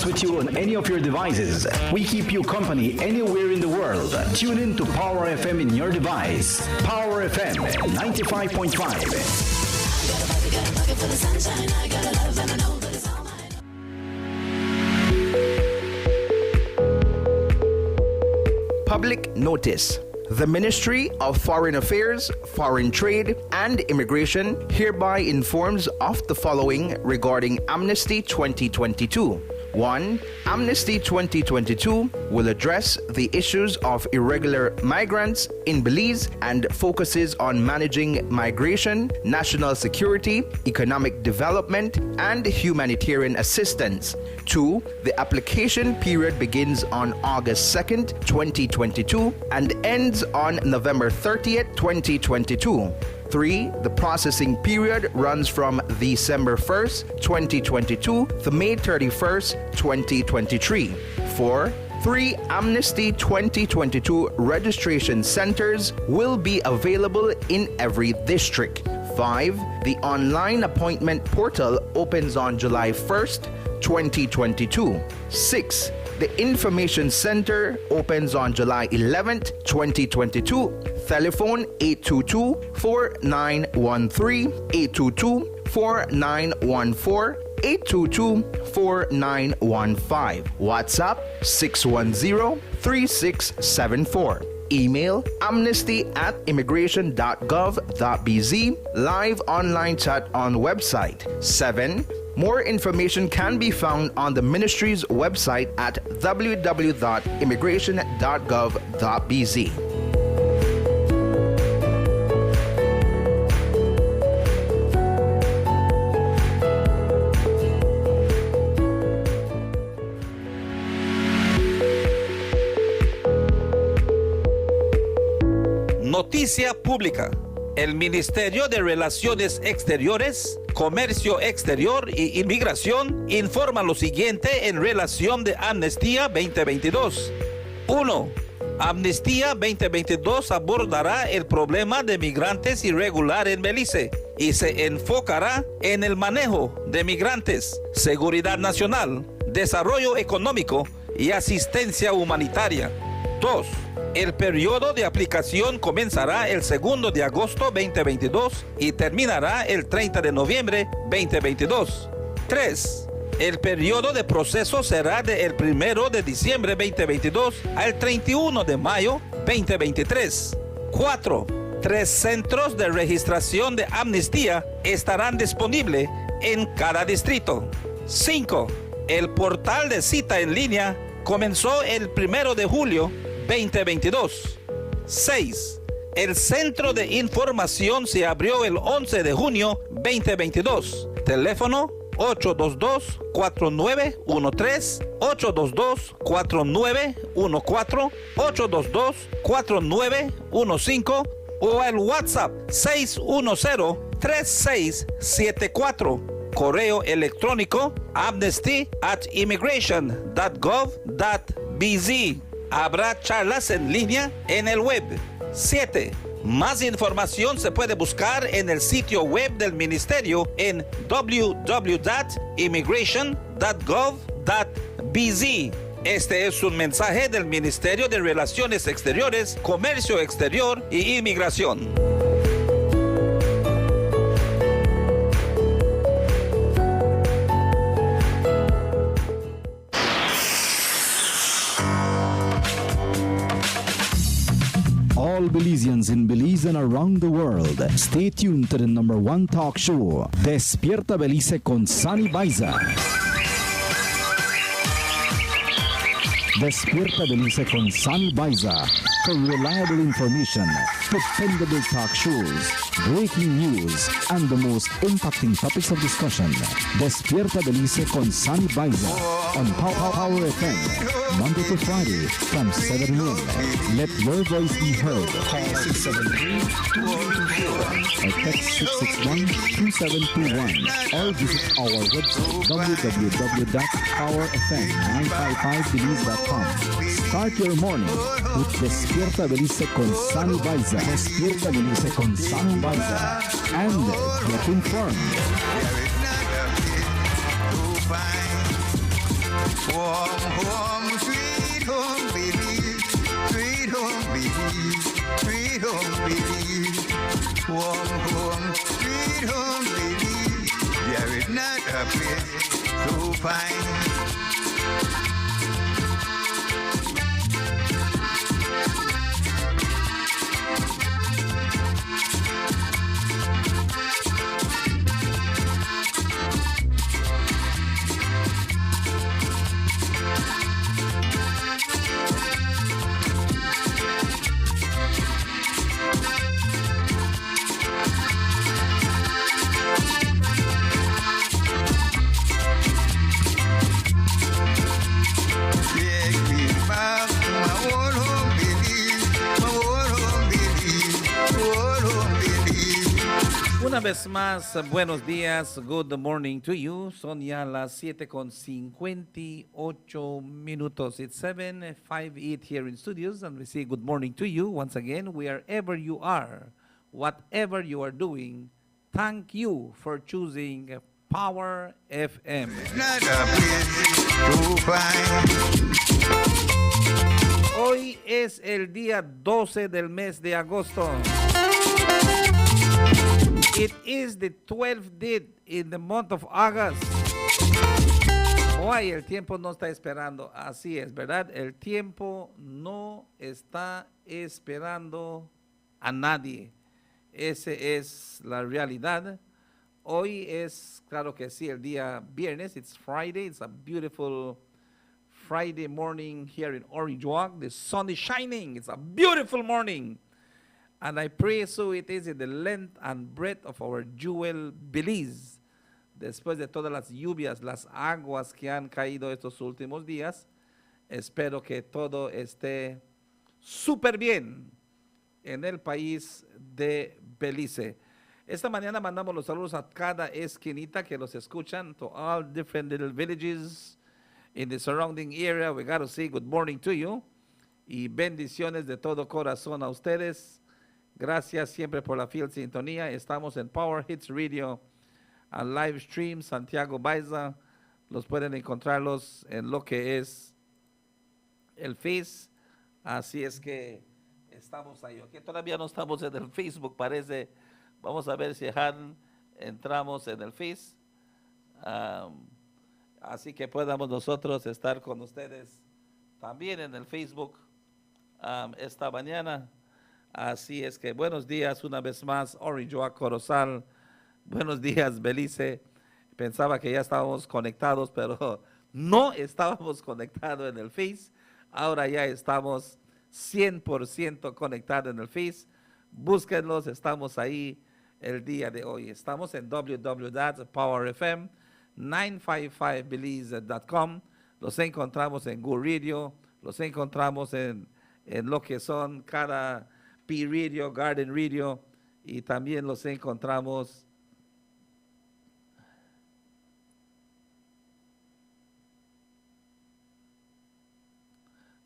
with you on any of your devices. We keep you company anywhere in the world. Tune in to Power FM in your device. Power FM 95.5. Public notice. The Ministry of Foreign Affairs, Foreign Trade, and Immigration hereby informs of the following regarding Amnesty 2022. 1. Amnesty 2022 will address the issues of irregular migrants in Belize and focuses on managing migration, national security, economic development, and humanitarian assistance. 2. The application period begins on August 2nd, 2022 and ends on November 30th, 2022. 3. The processing period runs from December 1st, 2022 to May 31st, 2023. 4. 3 Amnesty 2022 registration centers will be available in every district. 5. The online appointment portal opens on July 1st, 2022. 6. The Information Center opens on July 11th, 2022. Telephone 822-4913, 822-4914, 822-4915. WhatsApp 610-3674. Email amnesty@immigration.gov.bz. Live online chat on website. 7. More information can be found on the ministry's website at www.immigration.gov.bz. Noticia pública. El Ministerio de Relaciones Exteriores, Comercio Exterior y Inmigración informa lo siguiente en relación de Amnistía 2022. 1. Amnistía 2022 abordará el problema de migrantes irregulares en Belice y se enfocará en el manejo de migrantes, seguridad nacional, desarrollo económico y asistencia humanitaria. 2. El periodo de aplicación comenzará el 2 de agosto 2022 y terminará el 30 de noviembre 2022. 3. El periodo de proceso será del 1 de diciembre 2022 al 31 de mayo 2023. 4. 3 centros de registración de amnistía estarán disponibles en cada distrito. 5. El portal de cita en línea comenzó el 1 de julio 2022. 6. El centro de información se abrió el 11 de junio 2022. Teléfono 822-4913, 822-4914, 822-4915 o el WhatsApp 610-3674. Correo electrónico amnesty@immigration.gov.bz. Habrá charlas en línea en el web. 7. Más información se puede buscar en el sitio web del ministerio en www.immigration.gov.bz. Este es un mensaje del Ministerio de Relaciones Exteriores, Comercio Exterior y Inmigración. All Belizeans in Belize and around the world, stay tuned to the #1 talk show, Despierta Belice con Sunny Baeza. Despierta Belice con Sunny Baeza for reliable information, dependable talk shows, breaking news, and the most impacting topics of discussion. Despierta Belice con Sunny Baeza on Power FM, Monday to Friday from 7 a.m. Let your voice be heard. Call 673-2824 or text 661-2721 or visit our website www.powerfm955belize.com. Start your morning with Despierta Belice con Sunny Baeza. Despierta Belice con Sunny Baeza. And get informed. Warm home, sweet home, baby. Sweet home, baby. Sweet home, baby. Warm home, sweet home, baby. There is not a place so fine. Una vez más, buenos días, good morning to you. Son ya las 7:58. It's 7:58 here in studios, and we say good morning to you once again, wherever you are, whatever you are doing. Thank you for choosing Power FM. Not a place to find. Hoy es el día 12 del mes de agosto. It is the 12th day in the month of August. Hoy el tiempo no está esperando, así es, ¿verdad? El tiempo no está esperando a nadie. Esa es la realidad. Hoy es, claro que sí, el día viernes. It's Friday. It's a beautiful Friday morning here in Orange Walk. The sun is shining. It's a beautiful morning. And I pray so it is in the length and breadth of our jewel Belize. Después de todas las lluvias, las aguas que han caído estos últimos días, espero que todo esté súper bien en el país de Belice. Esta mañana mandamos los saludos a cada esquinita que los escuchan, to all different little villages in the surrounding area. We got to say good morning to you. Y bendiciones de todo corazón a ustedes. Gracias siempre por la fiel sintonía. Estamos en Power Hits Radio, a live stream, Santiago, Baeza. Los pueden encontrarlos en lo que es el Face. Así es que estamos ahí. Okay, todavía no estamos en el Facebook, parece. Vamos a ver si entramos en el Face. Así que podamos nosotros estar con ustedes también en el Facebook esta mañana. Así es que buenos días una vez más, Orange Walk, Corozal. Buenos días, Belice. Pensaba que ya estábamos conectados, pero no estábamos conectados en el Face. Ahora ya estamos 100% conectados en el Face. Búsquenlos, estamos ahí el día de hoy. Estamos en www.powerfm955belize.com. Los encontramos en Google Radio, los encontramos en lo que son cada P Radio, Garden Radio, y también los encontramos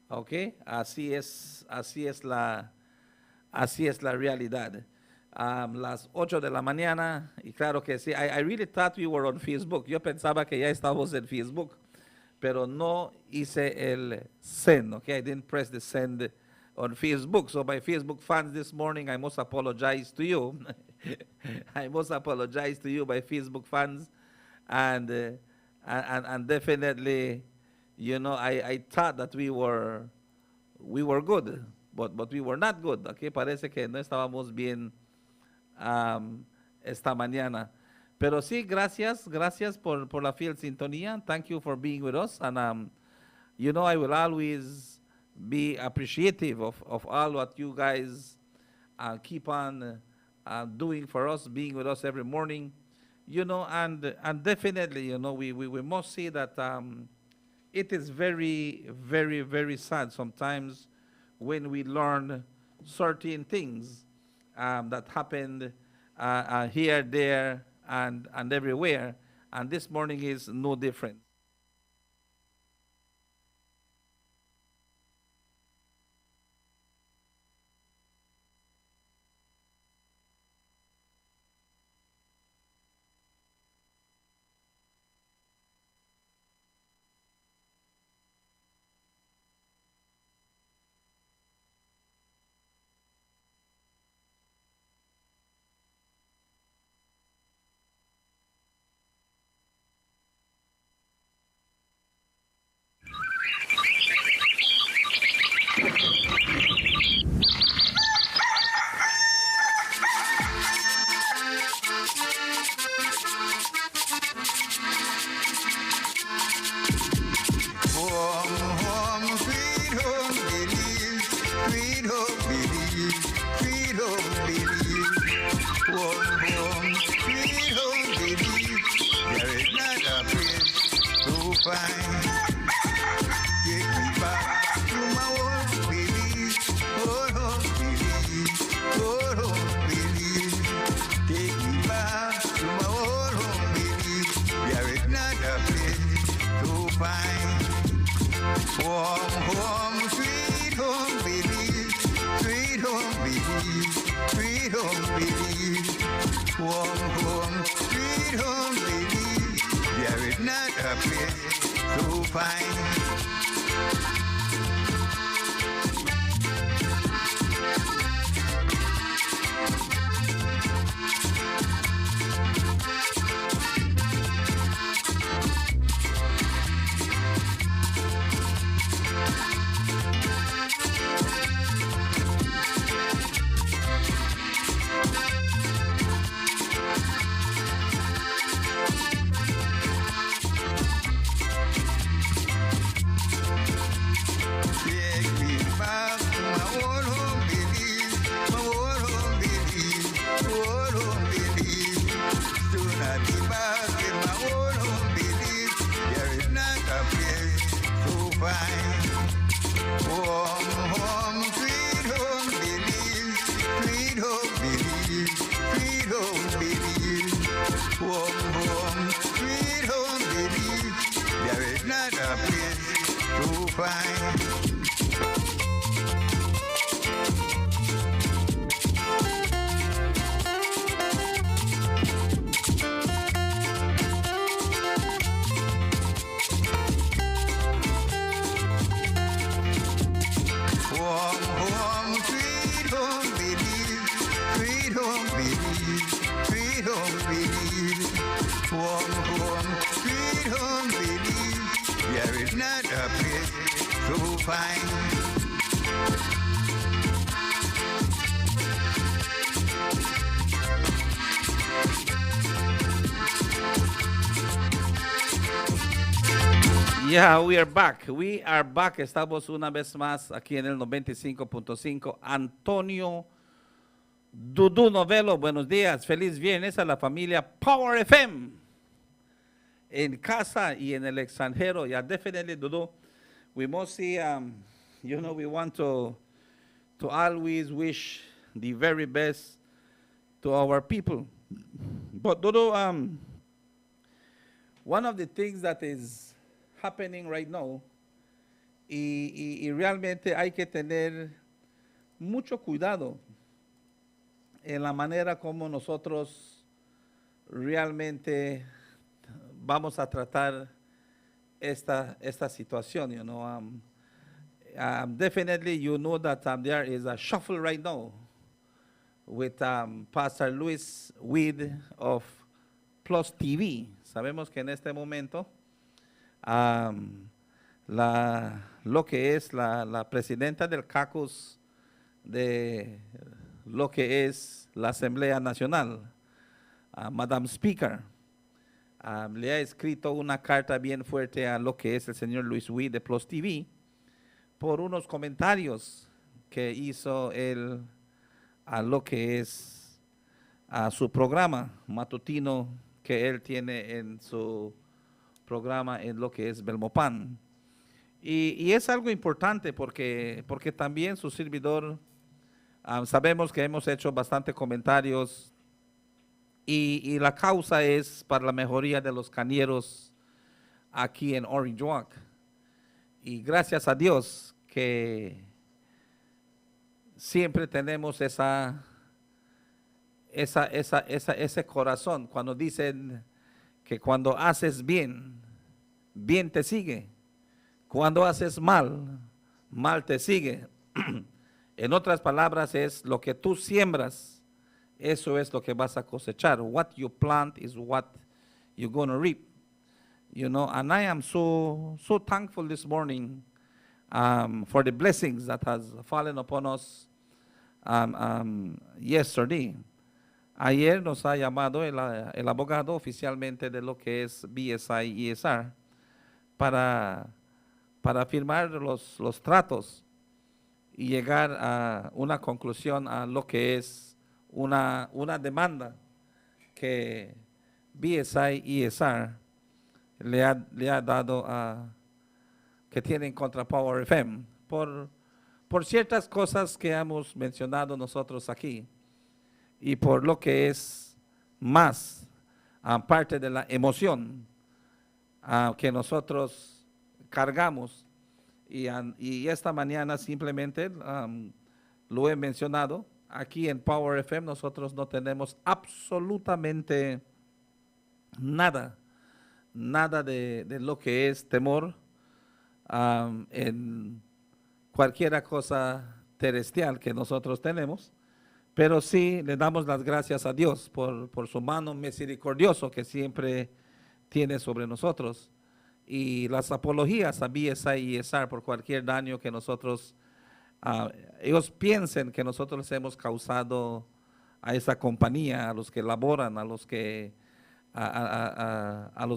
ok, así es la realidad. Las 8 de la mañana, y claro que sí, I really thought we were on Facebook. Yo pensaba que ya estábamos en Facebook, pero no hice el send, okay? I didn't press the send on Facebook. So my Facebook fans this morning, I must apologize to you. I must apologize to you, my Facebook fans. And definitely, you know, I thought that we were good, but we were not good. Okay, parece que no estábamos bien esta mañana. Pero sí, gracias por la fiel sintonía. Thank you for being with us. And you know, I will always be appreciative of all what you guys keep on doing for us, being with us every morning, you know, and definitely, you know, we must say that it is very, very, very sad sometimes when we learn certain things that happened here, there, and everywhere, and this morning is no different. sweet home believe, sweet home believe. Warm home, sweet home believe. There is not a place so fine. Take me back to my old belief, old home belief, old home belief. Take me back to my old home belief. There is not a place so fine. Warm home, sweet home believe, sweet home believe, sweet home believe. Warm home, sweet home believe. There is not a place so fine. Take me back to my old home belief, my old home belief, old home belief. Soon I'll be back in my old home belief. There is not a place so fine. Warm home, sweet home belief, sweet home belief, sweet home belief. Warm home, sweet home belief. There is not a place so fine. Warm home, sweet home believe, sweet home believe, sweet home believe. Warm home, sweet home believe. There is not a place so fine. Yeah, we are back. We are back. Estamos una vez más aquí en el 95.5. Antonio Dudu Novelo, buenos días. Feliz viernes a la familia Power FM. En casa y en el extranjero. Yeah, definitely, Dudu. We mostly, we want to always wish the very best to our people. But Dudu, one of the things that is happening right now, y realmente hay que tener mucho cuidado en la manera como nosotros realmente vamos a tratar esta situación, you know. Definitely, you know that there is a shuffle right now with Pastor Luis Weed of Plus TV. Sabemos que en este momento lo que es la presidenta del caucus de lo que es la Asamblea Nacional, Madam Speaker, le ha escrito una carta bien fuerte a lo que es el señor Luis Weed de Plus TV por unos comentarios que hizo él a lo que es a su programa matutino que él tiene en su programa en lo que es Belmopan. Y es algo importante porque también su servidor, sabemos que hemos hecho bastante comentarios y la causa es para la mejoría de los cañeros aquí en Orange Walk. Y gracias a Dios que siempre tenemos ese corazón cuando dicen que cuando haces bien, bien te sigue. Cuando haces mal, mal te sigue. En otras palabras, es lo que tú siembras, eso es lo que vas a cosechar. What you plant is what you're going to reap. You know, and I am so thankful this morning for the blessings that has fallen upon us yesterday. Ayer nos ha llamado el abogado oficialmente de lo que es BSI y ESR para firmar los tratos y llegar a una conclusión a lo que es una demanda que BSI y ESR le ha dado que tienen contra Power FM por ciertas cosas que hemos mencionado nosotros aquí y por lo que es más parte de la emoción que nosotros cargamos y esta mañana simplemente lo he mencionado. Aquí en Power FM nosotros no tenemos absolutamente nada de lo que es temor en cualquier cosa terrestrial que nosotros tenemos, pero sí le damos las gracias a Dios por su mano misericordioso que siempre tiene sobre nosotros y las apologías a BSI y ESR por cualquier daño que nosotros, ellos piensen que nosotros hemos causado a esa compañía, a los que laboran, a los que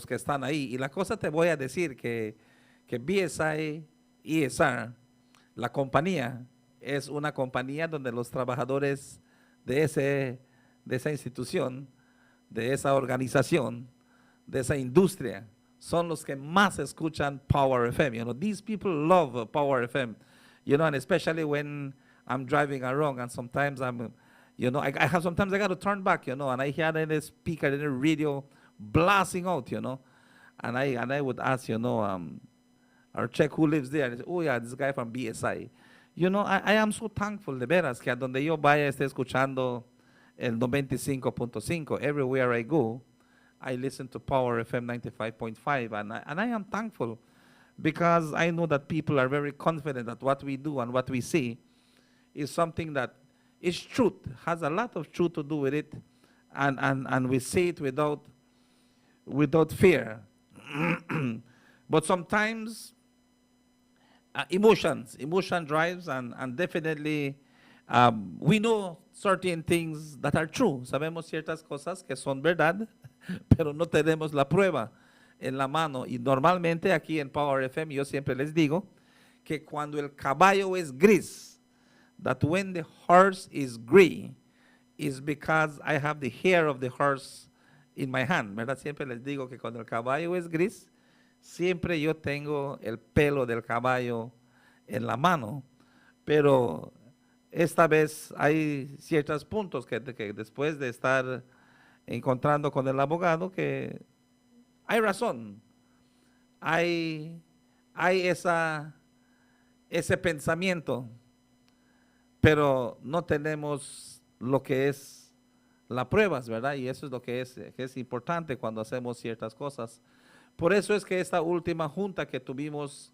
están ahí. Y la cosa te voy a decir que BSI y ESR, la compañía, es una compañía donde los trabajadores de esa institución, de esa organización, de esa industria, son los que más escuchan Power FM. You know, these people love Power FM. You know, and especially when I'm driving around, and sometimes sometimes I got to turn back, you know, and I hear the speaker in the radio blasting out, you know, and I would ask, you know, our check who lives there. And say, oh yeah, this guy from BSI. You know, I am so thankful, de veras, que a donde yo vaya esté escuchando el 95.5. Everywhere I go, I listen to Power FM 95.5, and I am thankful because I know that people are very confident that what we do and what we see is something that is truth, has a lot of truth to do with it, and we say it without fear. But sometimes emotion drives, and definitely we know certain things that are true. Sabemos ciertas cosas que son verdad, pero no tenemos la prueba en la mano. Y normalmente aquí en Power FM yo siempre les digo que cuando el caballo es gris, that when the horse is gray, is because I have the hair of the horse in my hand, ¿verdad? Siempre les digo que cuando el caballo es gris, siempre yo tengo el pelo del caballo en la mano, pero esta vez hay ciertos puntos que después de estar encontrando con el abogado que hay razón, hay ese pensamiento, pero no tenemos lo que es las pruebas, ¿verdad? Y eso es lo que es importante cuando hacemos ciertas cosas. Por eso es que esta última junta que tuvimos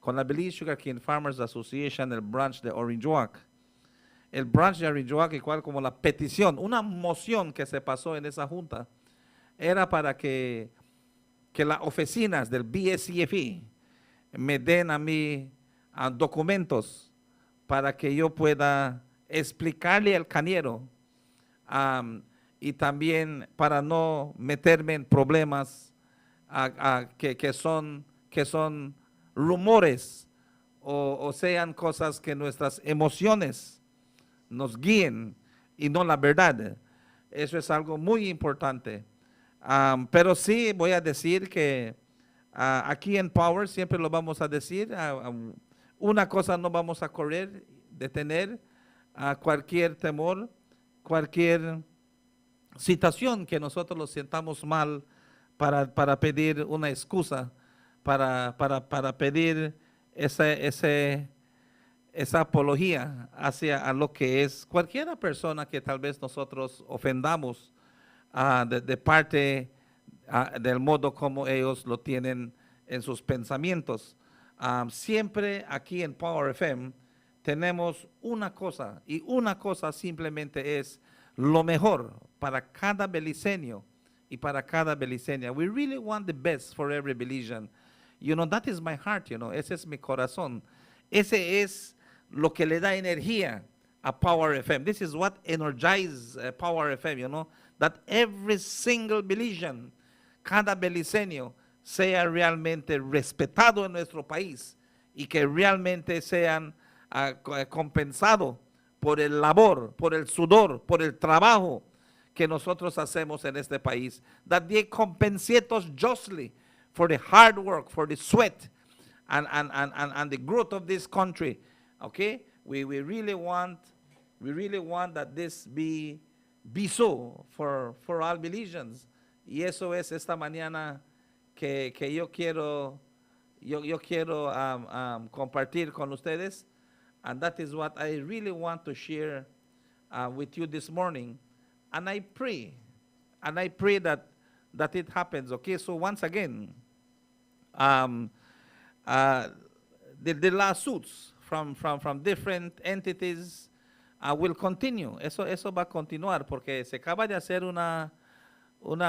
con la Belize Sugarcane Farmers Association, el branch de Orange Walk, igual como la petición, una moción que se pasó en esa junta, era para que las oficinas del BSCFE me den a mí documentos para que yo pueda explicarle al cañero y también para no meterme en problemas que son rumores o sean cosas que nuestras emociones nos guíen y no la verdad. Eso es algo muy importante. Pero sí voy a decir que aquí en Power siempre lo vamos a decir, una cosa no vamos a correr, detener cualquier temor, cualquier situación que nosotros lo sientamos mal para pedir una excusa, para pedir esa apología hacia a lo que es cualquier persona que tal vez nosotros ofendamos de parte del modo como ellos lo tienen en sus pensamientos. Siempre aquí en Power FM tenemos una cosa, y una cosa simplemente es lo mejor para cada beliceño y para cada beliceña. We really want the best for every Belizean. You know, that is my heart, you know, ese es mi corazón. Ese es lo que le da energía a Power FM. This is what energizes Power FM, you know, that every single Belizean, cada beliceño, sea realmente respetado en nuestro país y que realmente sean compensado por el labor, por el sudor, por el trabajo que nosotros hacemos en este país. That they compensate us justly for the hard work, for the sweat, and the growth of this country. Okay? We really want that this be so for all Belizeans. Y eso es esta mañana que yo quiero compartir con ustedes. And that is what I really want to share with you this morning. And I pray that it happens. Okay, so once again, the lawsuits from different entities will continue. Eso va a continuar porque se acaba de hacer una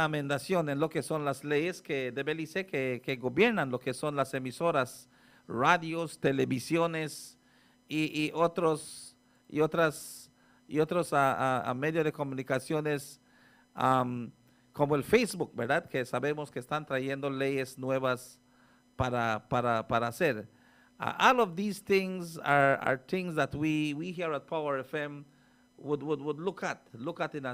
amendación en lo que son las leyes de Belice que gobiernan lo que son las emisoras, radios, televisiones y otros medios de comunicaciones como el Facebook, ¿verdad? Que sabemos que están trayendo leyes nuevas para hacer. All of these things are things that we here at Power FM would look at in a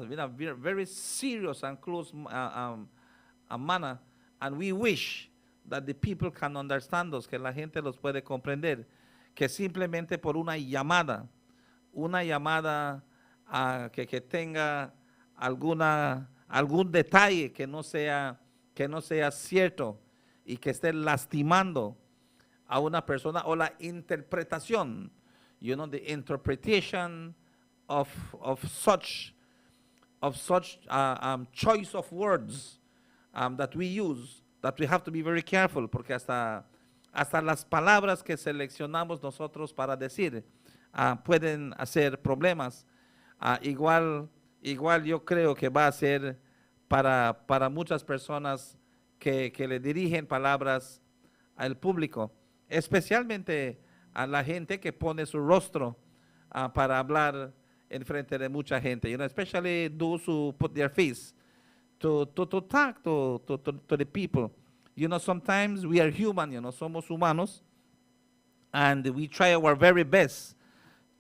very serious and close manner, and we wish that the people can understand us, que la gente los puede comprender, que simplemente por una llamada que tenga algún detalle que no sea cierto y que esté lastimando a una persona, o la interpretación, the interpretation of such choice of words that we use, that we have to be very careful, porque hasta las palabras que seleccionamos nosotros para decir pueden hacer problemas. Igual yo creo que va a ser para muchas personas que le dirigen palabras al público, especialmente a la gente que pone su rostro para hablar en frente de mucha gente, especially those who put their face to talk to the people. Sometimes we are human, somos humanos, and we try our very best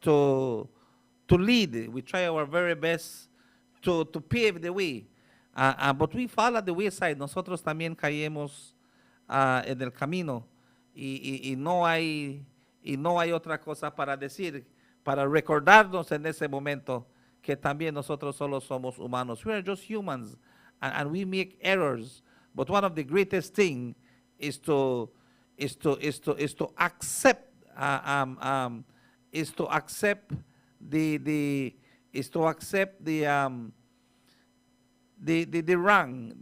to lead. We try our very best to pave the way. But we fall at the wayside. Nosotros también caemos en el camino. Y no hay otra cosa para decir, para recordarnos en ese momento que también nosotros solo somos humanos. We are just humans, and we make errors. But one of the greatest things is to accept the wrong,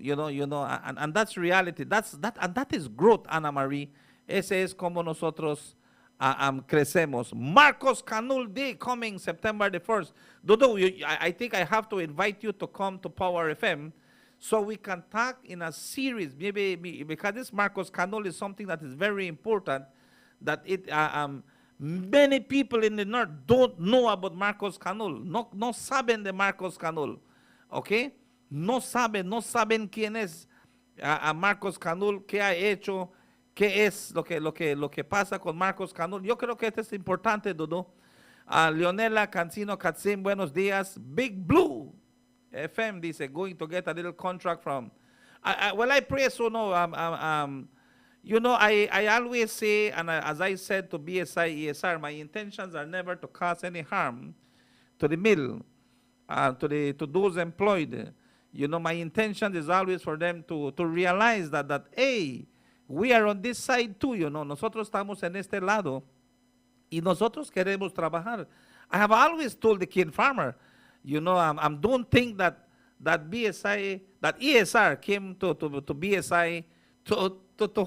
and that's reality. That is growth, Ana Marie. Ese es como nosotros crecemos. Marcos Canul Day coming September the 1st. Dodo, I think I have to invite you to come to Power FM so we can talk in a series, maybe because this Marcos Canul is something that is very important, that many people in the north don't know about Marcos Canul. No saben de Marcos Canul. Okay? No saben quién es a Marcos Canul, qué ha hecho, qué es lo que pasa con Marcos Canul. Yo creo que esto es importante, Dudu. Leonela Cancino Katzin, buenos días. Big Blue FM dice, going to get a little contract from. Well, I pray so. No, I always say, and as I said to BSI, ESR, my intentions are never to cause any harm to the mill, to those employed. My intention is always for them to realize that hey, we are on this side too, nosotros estamos en este lado y nosotros queremos trabajar. I have always told the kid farmer, don't think that BSI, that ESR came to BSI to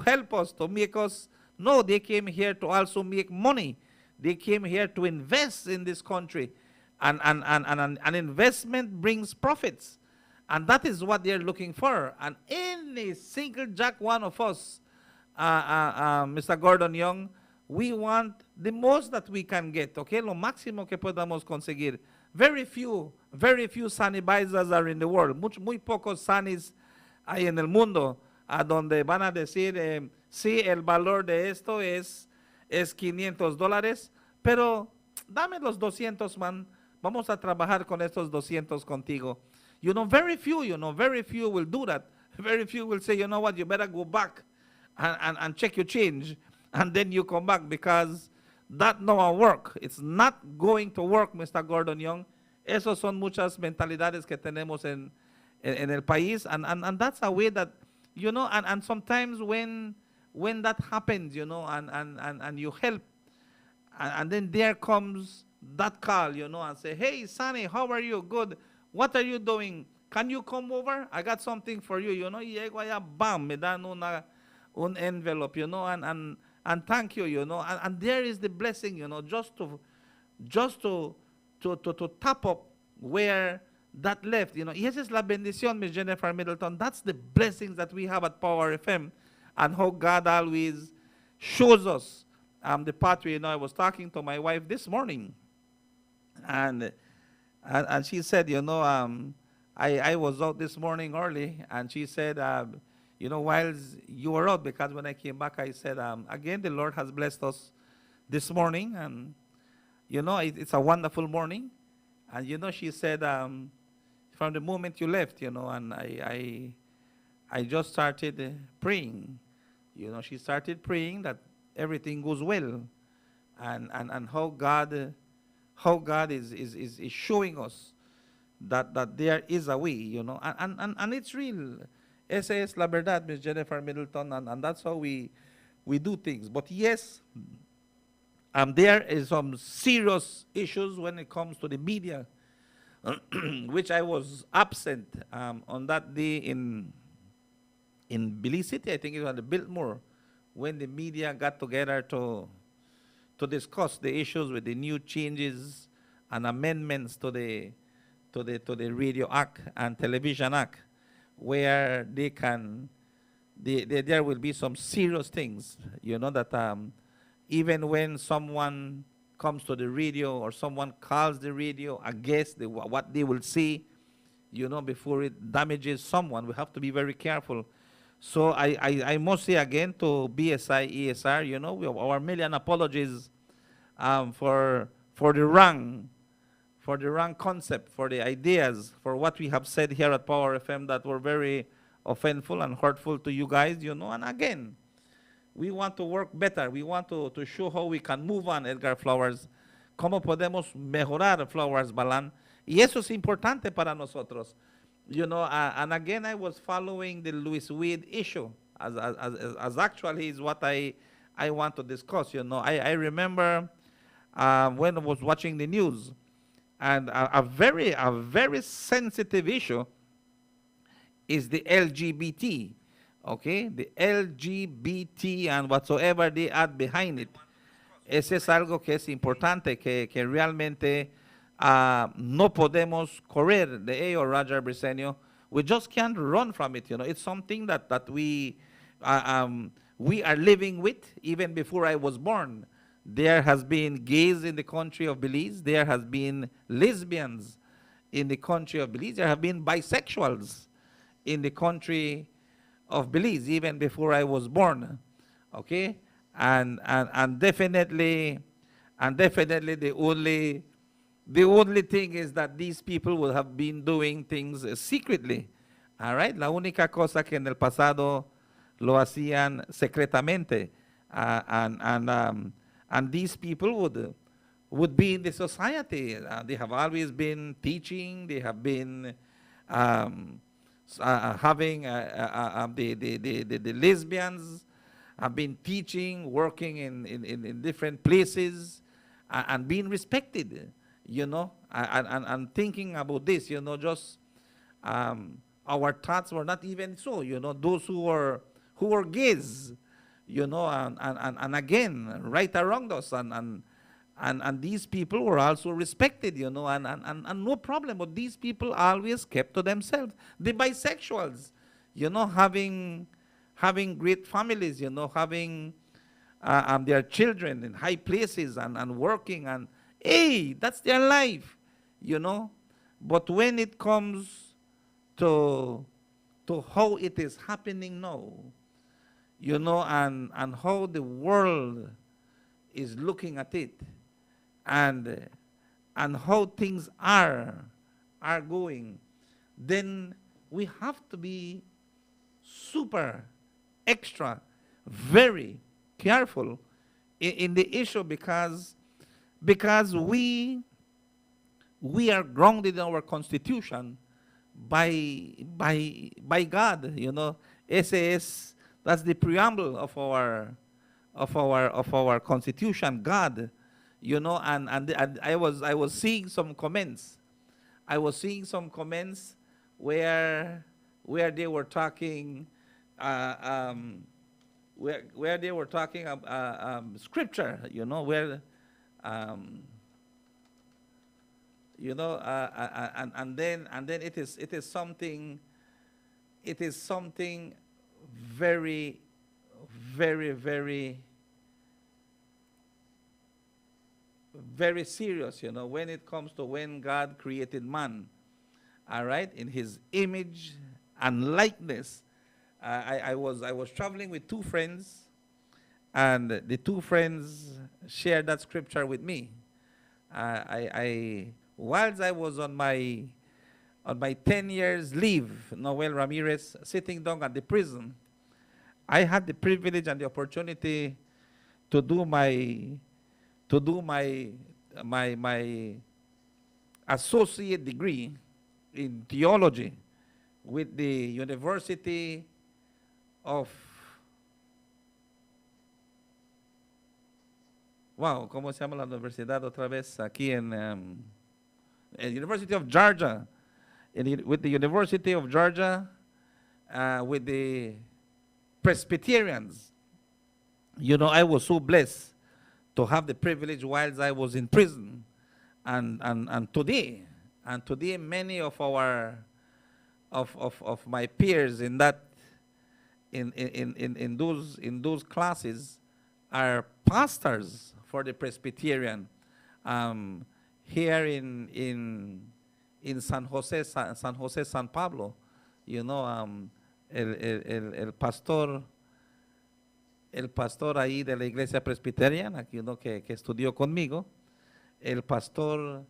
help us, to make us. No, they came here to also make money. They came here to invest in this country, and an investment brings profits. And that is what they're looking for. And any single jack one of us, Mr. Gordon Young, we want the most that we can get, okay? Lo máximo que podamos conseguir. Very few Sunny Baezas are in the world. Muy pocos Sunnies hay en el mundo, a donde van a decir, sí, el valor de esto es $500, pero dame los 200, man. Vamos a trabajar con estos 200 contigo. Very few will do that. Very few will say, you know what, you better go back and check your change, and then you come back, because that no will work. It's not going to work, Mr. Gordon Young. Esos son muchas mentalidades que tenemos en el país, and that's a way that, and sometimes when that happens, and you help, and then there comes that call, and say, hey, Sonny, how are you? Good. What are you doing? Can you come over? I got something for you, Y llego allá, bam, me dan un envelope, and thank you, and there is the blessing, just to tap up where that left, Y esa es la bendición, Miss Jennifer Middleton. That's the blessings that we have at Power FM, and how God always shows us the pathway. I was talking to my wife this morning, and she said, I was out this morning early, and she said, while you were out, because when I came back, I said, again, the Lord has blessed us this morning, and, it's a wonderful morning. And, she said, from the moment you left, and I just started praying. She started praying that everything goes well, and how God is showing us that there is a way, and it's real. Esa es la verdad, Miss Jennifer Middleton, and that's how we do things. But yes, there is some serious issues when it comes to the media, which I was absent on that day in Belize City. I think it was the Biltmore, when the media got together to discuss the issues with the new changes and amendments to the Radio Act and Television Act, where there will be some serious things, that even when someone comes to the radio or someone calls the radio against what they will say, before it damages someone, we have to be very careful. So I must say again to BSI, ESR, our million apologies for the wrong concept, for the ideas, for what we have said here at Power FM that were very offensive and hurtful to you guys, And again, we want to work better. We want to show how we can move on, Edgar Flowers. Cómo podemos mejorar, Flowers Balan. Y eso es importante para nosotros. And again, I was following the Louis Wade issue as actually is what I want to discuss. I remember when I was watching the news, and a very sensitive issue is the LGBT, okay? The LGBT and whatsoever they add behind it. Ese es algo que es importante, que realmente no podemos correr de ello, Roger Briceño. We just can't run from it, It's something that we are living with even before I was born. There has been gays in the country of Belize. There has been lesbians in the country of Belize. There have been bisexuals in the country of Belize even before I was born. Okay? And definitely the only thing is that these people would have been doing things secretly. All right? La única cosa que en el pasado lo hacían secretamente. And these people would be in the society. They have always been teaching. They have been having the lesbians have been teaching, working in different places, and being respected. And thinking about this. Just our thoughts were not even so. Those who were gays. And again, right around us, and these people were also respected, and no problem. But these people always kept to themselves. The bisexuals, having great families, having their children in high places and working, and hey, that's their life, But when it comes to how it is happening now, and how the world is looking at it, and how things are going, then we have to be super extra very careful in the issue, because we are grounded in our constitution by God, you know. That's the preamble of our constitution, God, you know. And I was seeing some comments. I was seeing some comments where they were talking, where they were talking scripture, you know, where you know, and then it is something very, very, very, very serious, you know, when it comes to when God created man, all right, in his image and likeness. I was traveling with two friends, and the two friends shared that scripture with me. Whilst I was on my 10 years leave, Noel Ramirez, sitting down at the prison, I had the privilege and the opportunity to do my associate degree in theology with the University of, wow, ¿cómo se llama la universidad otra vez? Aquí en University of Georgia, with the University of Georgia, with the Presbyterians. You know, I was so blessed to have the privilege whilst I was in prison, and today many of our of my peers in that in those classes are pastors for the Presbyterian here in San Jose, San Pablo. You know, el pastor ahí de la iglesia presbiteriana, you know, que estudió conmigo, el pastor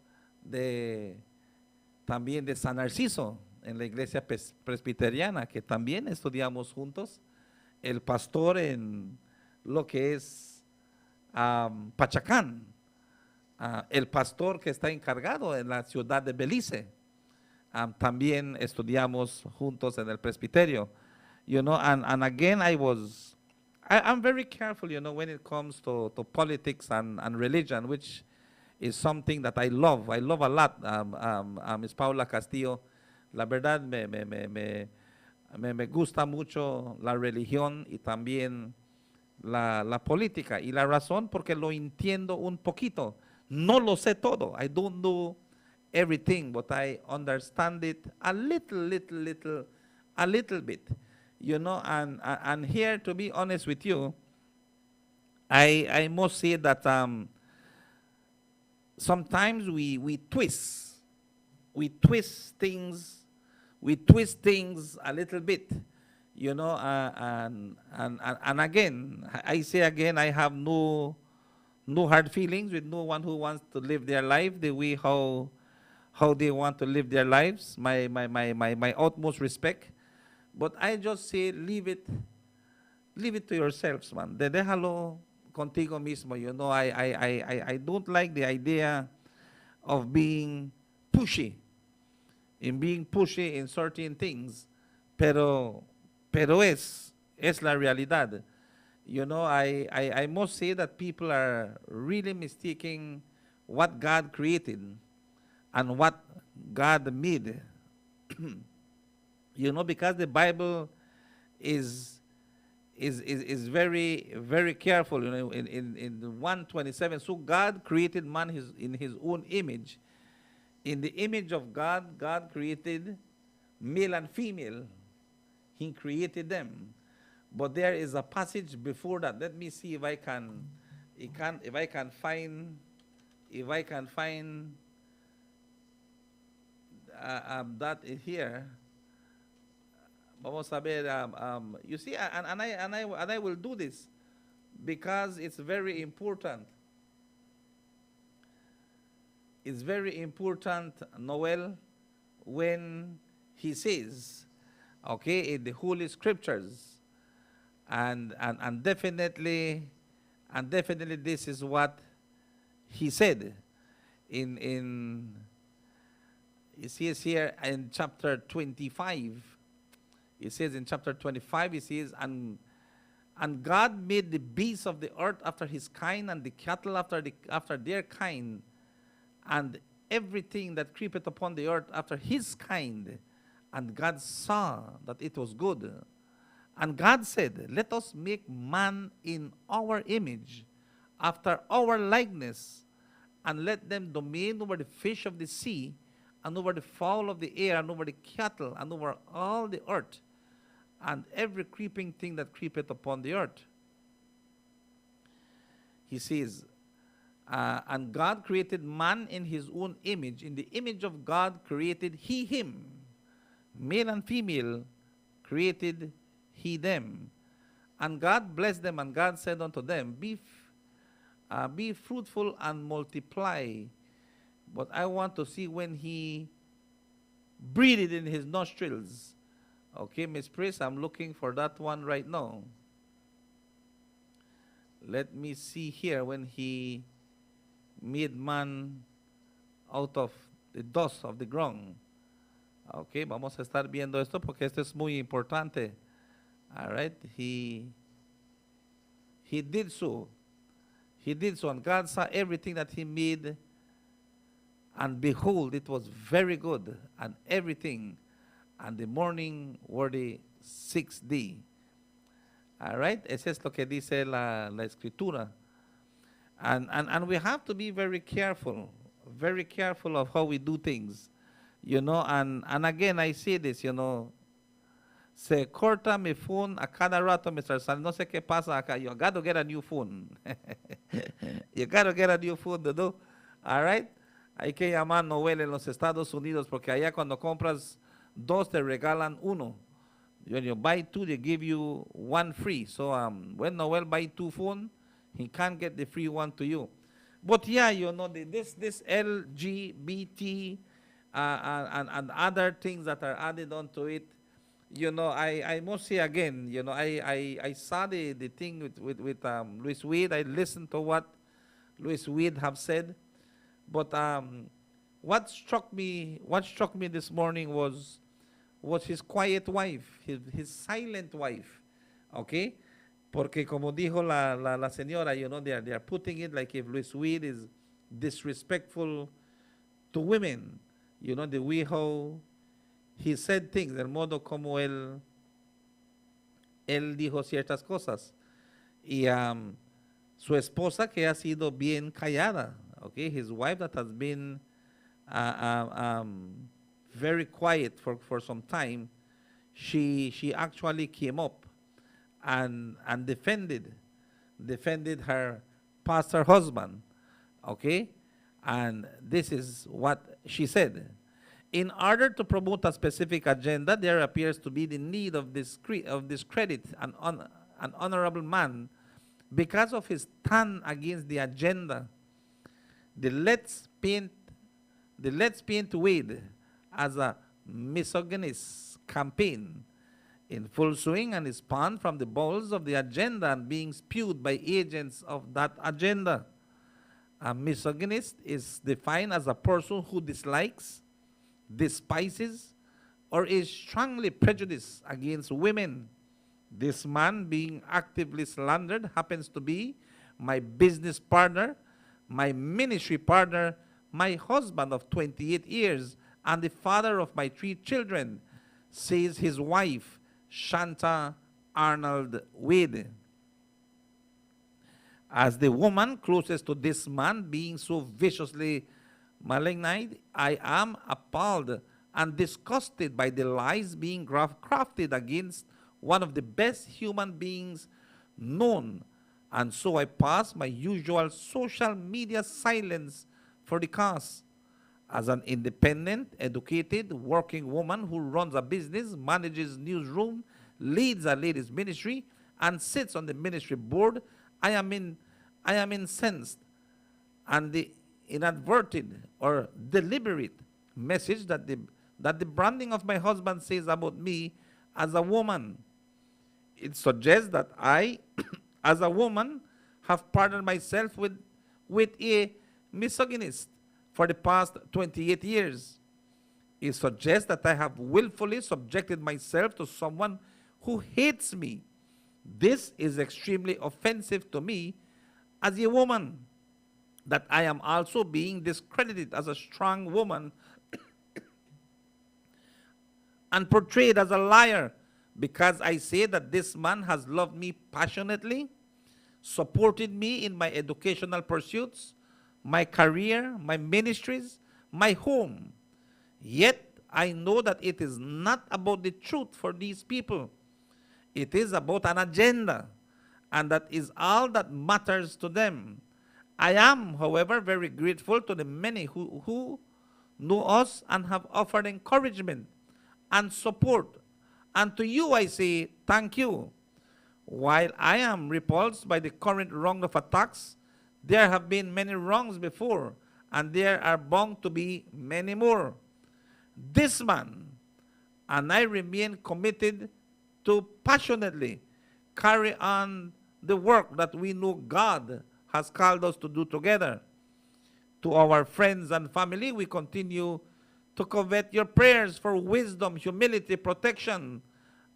también de San Narciso, en la iglesia presbiteriana, que también estudiamos juntos, el pastor en lo que es Pachacán, el pastor que está encargado en la ciudad de Belice, también estudiamos juntos en el presbiterio, you know. And again, I'm very careful, you know, when it comes to politics and religion, which is something that I love a lot. Miss Paula Castillo, la verdad me gusta mucho la religión y también la política, y la razón porque lo entiendo un poquito. No lo sé todo. I don't know everything, but I understand it a little bit, you know. And here, to be honest with you, I must say that sometimes we twist things a little bit, you know. And again, I say again, I have no hard feelings with no one who wants to live their life the way how they want to live their lives. My utmost respect. But I just say, leave it to yourselves, man. Déjalo contigo mismo, you know. I don't like the idea of being pushy in certain things, pero es la realidad. You know, I must say that people are really mistaking what God created and what God made. You know, because the Bible is very, very careful, you know, in 1:27. So God created man in his own image. In the image of God, God created male and female. He created them. But there is a passage before that. Let me see if I can find that here. Vamos a ver. You see, and I will do this because it's very important. It's very important, Noel, when he says, okay, in the Holy Scriptures, and definitely this is what he said in it says here in chapter 25. It says in chapter 25, it says, and God made the beasts of the earth after his kind, and the cattle after their kind, and everything that creepeth upon the earth after his kind. And God saw that it was good. And God said, let us make man in our image, after our likeness, and let them domain over the fish of the sea, and over the fowl of the air, and over the cattle, and over all the earth, and every creeping thing that creepeth upon the earth. He says, and God created man in his own image. In the image of God created he him. Male and female created he them. And God blessed them, and God said unto them, be fruitful and multiply. But I want to see when he breathed in his nostrils. Okay, Miss Pris, I'm looking for that one right now. Let me see here when he made man out of the dust of the ground. Okay, vamos a estar viendo esto porque esto es muy importante. All right, he did so. He did so, and God saw everything that he made, and behold, it was very good, and everything. And the morning were the sixth day. All right, eso es lo que dice la escritura. And we have to be very careful of how we do things, you know. And again, I say this, you know, se corta mi phone a cada rato, Mr. San. No sé qué pasa acá. You got to get a new phone. You got to get a new phone to do. All right. Hay que llamar Noel en los Estados Unidos porque allá cuando compras dos te regalan uno. When you buy two, they give you one free. So when Noel buy two phones, he can't get the free one to you. But yeah, you know, this LGBT and other things that are added onto it, you know, I must say again, you know, I saw the thing with Louis Wade. I listened to what Louis Wade have said. But what struck me this morning was his quiet wife, his silent wife, okay? Porque como dijo la señora, you know, they are putting it like if Louis Wade is disrespectful to women, you know, the way how he said things, el modo como él dijo ciertas cosas. Y su esposa que ha sido bien callada, okay, his wife that has been very quiet for some time, she actually came up and defended her pastor husband, okay? And this is what she said. In order to promote a specific agenda, there appears to be the need of discredit an honorable man because of his stand against the agenda. The Let's Paint Wade as a misogynist campaign in full swing and is spawned from the bowels of the agenda and being spewed by agents of that agenda. A misogynist is defined as a person who dislikes, despises, or is strongly prejudiced against women. This man being actively slandered happens to be my business partner, my ministry partner, my husband of 28 years, and the father of my 3 children, says his wife, Shanta Arnold Wade. As the woman closest to this man being so viciously maligned, I am appalled and disgusted by the lies being crafted against one of the best human beings known. And so I pass my usual social media silence for the cause. As an independent, educated, working woman who runs a business, manages newsroom, leads a ladies ministry, and sits on the ministry board, I am incensed, and the inadvertent or deliberate message that the branding of my husband says about me as a woman. It suggests that I, as a woman, have partnered myself with a misogynist for the past 28 years. It suggests that I have willfully subjected myself to someone who hates me. This is extremely offensive to me as a woman, that I am also being discredited as a strong woman and portrayed as a liar because I say that this man has loved me passionately, supported me in my educational pursuits, my career, my ministries, my home. Yet I know that it is not about the truth for these people. It is about an agenda, and that is all that matters to them. I am, however, very grateful to the many who know us and have offered encouragement and support. And to you I say thank you. While I am repulsed by the current round of attacks, there have been many wrongs before, and there are bound to be many more. This man and I remain committed to passionately carry on the work that we know God has called us to do together. To our friends and family, we continue to covet your prayers for wisdom, humility, protection,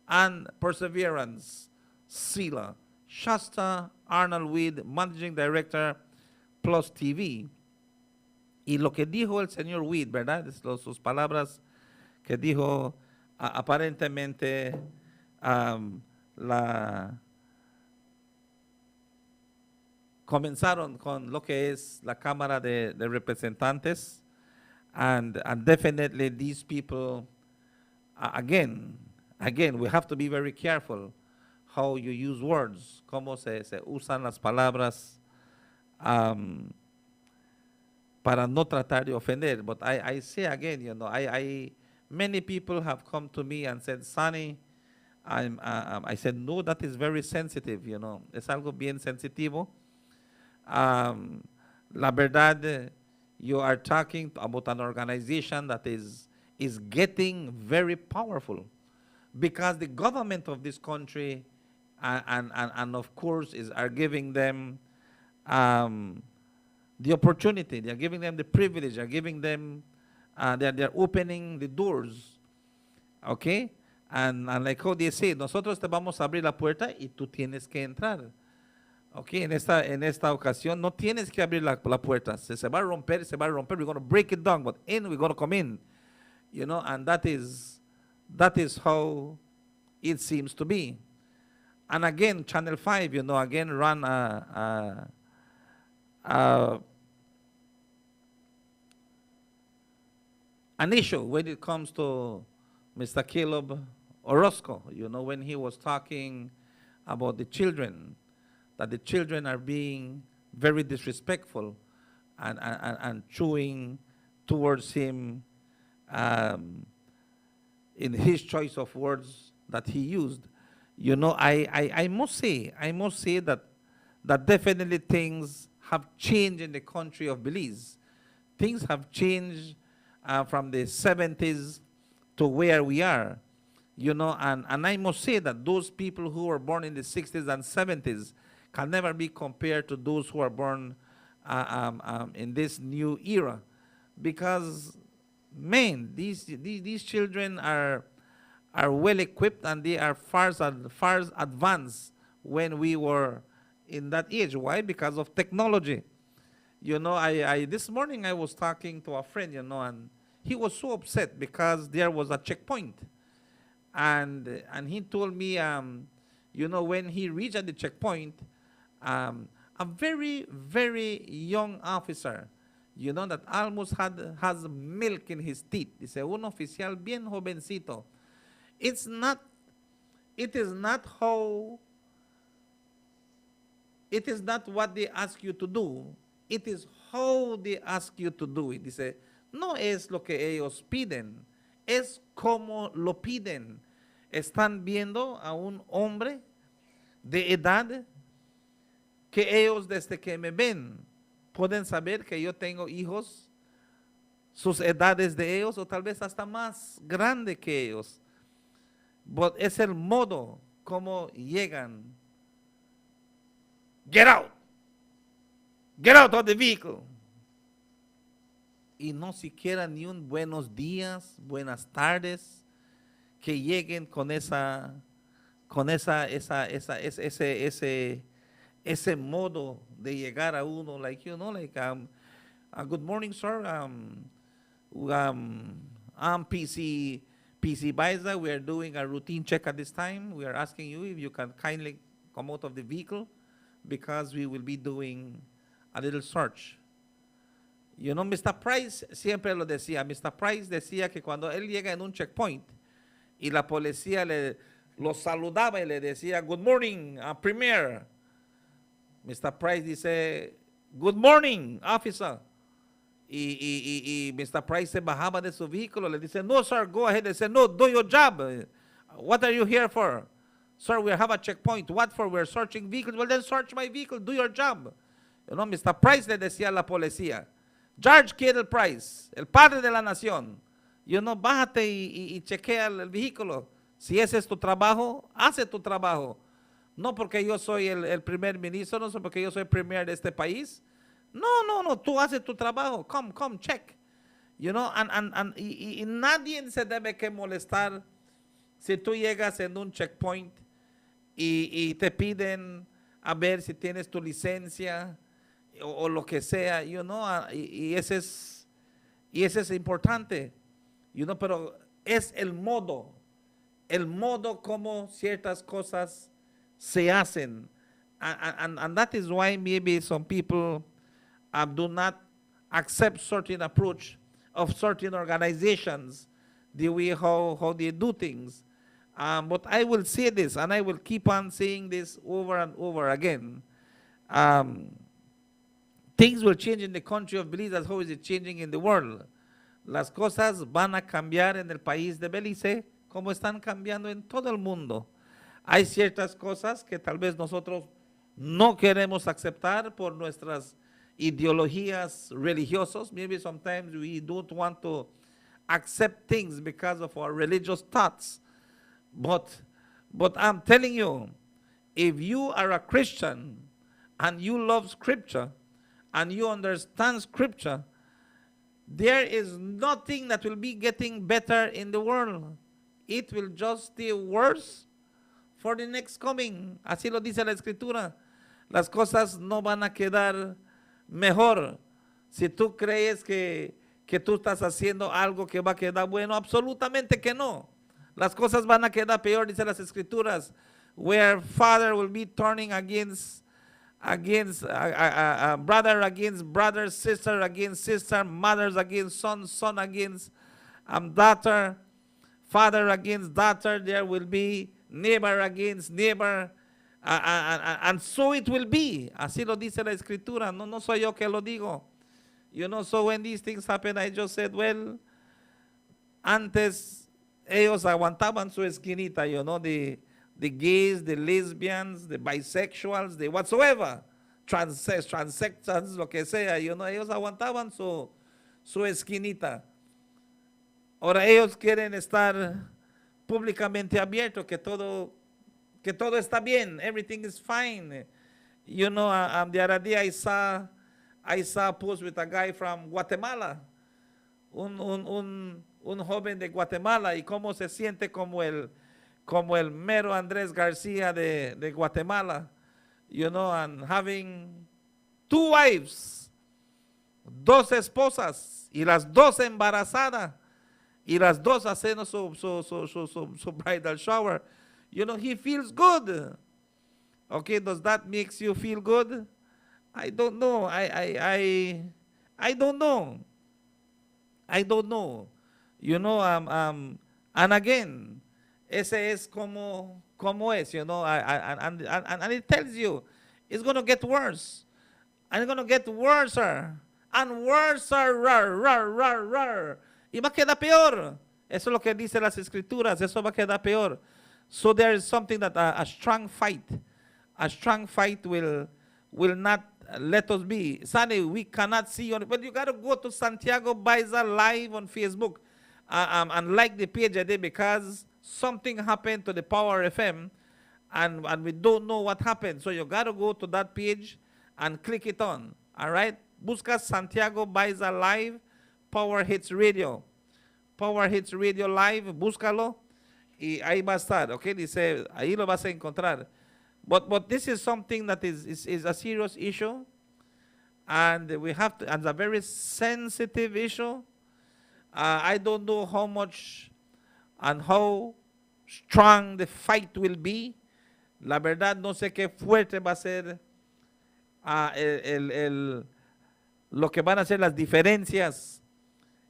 and perseverance. Sila. Shasta Arnold Weed, Managing Director, Plus TV. Y lo que dijo el señor Weed, ¿verdad? Sus palabras que dijo, aparentemente comenzaron con lo que es la Cámara de Representantes, and definitely these people, again, we have to be very careful how you use words, cómo se usan las palabras para no tratar de ofender. But I say again, you know, many people have come to me and said, Sonny, I said, no, that is very sensitive, you know. Es algo bien sensitivo. La verdad, you are talking about an organization that is getting very powerful because the government of this country and of course are giving them the opportunity, they are giving them the privilege, they are giving them, they're opening the doors, okay? And like how they say, nosotros te vamos a abrir la puerta y tú tienes que entrar. Okay, en esta ocasión no tienes que abrir la puerta. Se va a romper, we're going to break it down, but we're going to come in. You know, and that is how it seems to be. And again, Channel 5, you know, again run an issue when it comes to Mr. Caleb Orozco, you know, when he was talking about the children, that the children are being very disrespectful and chewing towards him in his choice of words that he used. You know, I must say that definitely things have changed in the country of Belize. Things have changed from the 70s to where we are. You know, and I must say that those people who were born in the 60s and 70s can never be compared to those who are born in this new era, because, man, these children are well equipped and they are far advanced when we were in that age. Why? Because of technology. You know, I this morning I was talking to a friend, you know, and he was so upset because there was a checkpoint, and he told me, you know, when he reached at the checkpoint, a very, very young officer, you know, that almost has milk in his teeth. Dice, un oficial bien jovencito. It is not what they ask you to do. It is how they ask you to do it. Dice, no es lo que ellos piden, es como lo piden. Están viendo a un hombre de edad que ellos desde que me ven pueden saber que yo tengo hijos, sus edades de ellos, o tal vez hasta más grande que ellos. But es el modo como llegan. Get out. Get out of the vehicle. Y no siquiera ni un buenos días, buenas tardes, que lleguen con ese modo de llegar a uno, like, good morning, sir. I'm PC Baeza. We are doing a routine check at this time. We are asking you if you can kindly come out of the vehicle because we will be doing a little search. Mr. Price siempre lo decía. Mr. Price decía que cuando él llega en un checkpoint y la policía lo saludaba y le decía, good morning, Premier. Mr. Price dice, good morning, officer. Y Mr. Price se bajaba de su vehículo, le dice, no, sir, go ahead. Dice, no, do your job. What are you here for? Sir, we have a checkpoint. What for? We're searching vehicles. Well, then search my vehicle. Do your job. Mr. Price le decía a la policía, George Kittle Price, el padre de la nación, bájate y chequea el vehículo. Si ese es tu trabajo, hace tu trabajo. No porque yo soy el primer ministro, no porque yo soy el premier de este país. No, tú haces tu trabajo. Come, check. Y nadie se debe que molestar si tú llegas en un checkpoint y te piden a ver si tienes tu licencia o lo que sea, y ese es importante, pero es el modo como ciertas cosas se hacen, and that is why maybe some people do not accept certain approach of certain organizations, the way how they do things. But I will say this, and I will keep on saying this over and over again. Things will change in the country of Belize as how is it changing in the world. Las cosas van a cambiar en el país de Belice como están cambiando en todo el mundo. Hay ciertas cosas que tal vez nosotros no queremos aceptar por nuestras ideologías religiosas. Maybe sometimes we don't want to accept things because of our religious thoughts. But I'm telling you, if you are a Christian and you love Scripture and you understand Scripture, there is nothing that will be getting better in the world. It will just stay worse for the next coming. Así lo dice la Escritura. Las cosas no van a quedar mejor. Si tú crees que tú estás haciendo algo que va a quedar bueno, absolutamente que no. Las cosas van a quedar peor, dice las Escrituras, where father will be turning against brother against brother, sister against sister, mothers against son, son against daughter, father against daughter. There will be neighbor against neighbor, and so it will be. Así lo dice la Escritura. No soy yo que lo digo. So when these things happen, I just said, well, antes ellos aguantaban su esquinita, the gays, the lesbians, the bisexuals, the whatsoever, transsexuals, lo que sea, ellos aguantaban su esquinita. Ahora ellos quieren estar públicamente abiertos, que todo está bien, everything is fine. The other day I saw a post with a guy from Guatemala, un joven de Guatemala, y cómo se siente como el mero Andrés García de Guatemala, and having 2 wives, 2 esposas, y las 2 embarazadas, y las 2 haciendo su bridal shower. He feels good. Okay, does that make you feel good? I don't know. I don't know. I don't know. And again, ese es como es, and it tells you it's going to get worse, and it's going to get worse and worse, y va a quedar peor. Eso es lo que dice las Escrituras. Eso va a quedar peor. So there is something that a strong fight will not let us be. Sunny, we cannot see you. But you got to go to Santiago Baeza live on Facebook and like the page a day, because something happened to the Power FM and we don't know what happened. So you got to go to that page and click it on. All right? Busca Santiago Baeza live, Power Hits Radio. Power Hits Radio live, búscalo y ahí va a estar, ¿ok? Dice, ahí lo vas a encontrar. But this is something that is a serious issue, and we have to, and a very sensitive issue. I don't know how much and how strong the fight will be. La verdad, no sé qué fuerte va a ser lo que van a ser las diferencias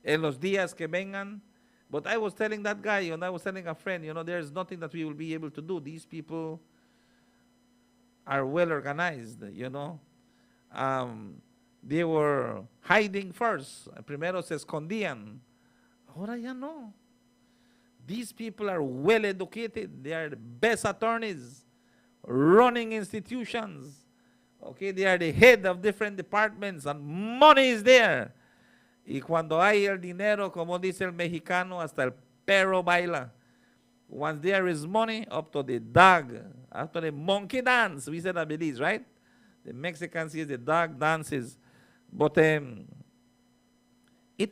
en los días que vengan. But I was telling that guy, and I was telling a friend, there's nothing that we will be able to do. These people are well organized, They were hiding first. Primero se escondían. Ahora ya no. These people are well educated. They are the best attorneys running institutions. Okay, they are the head of different departments, and money is there. Y cuando hay el dinero, como dice el mexicano, hasta el perro baila. Once there is money, up to the dog, up to the monkey dance. We said that Belize, right? The Mexicans say the dog dances. But it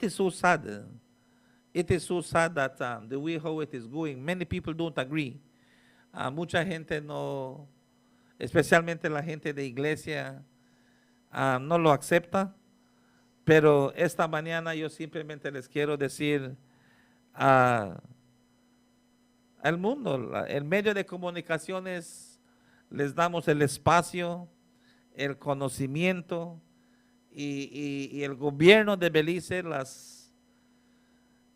is so sad. It is so sad that the way how it is going, many people don't agree. Mucha gente no, especialmente la gente de iglesia, no lo acepta. Pero esta mañana yo simplemente les quiero decir al mundo, el medio de comunicaciones, les damos el espacio, el conocimiento, y el gobierno de Belice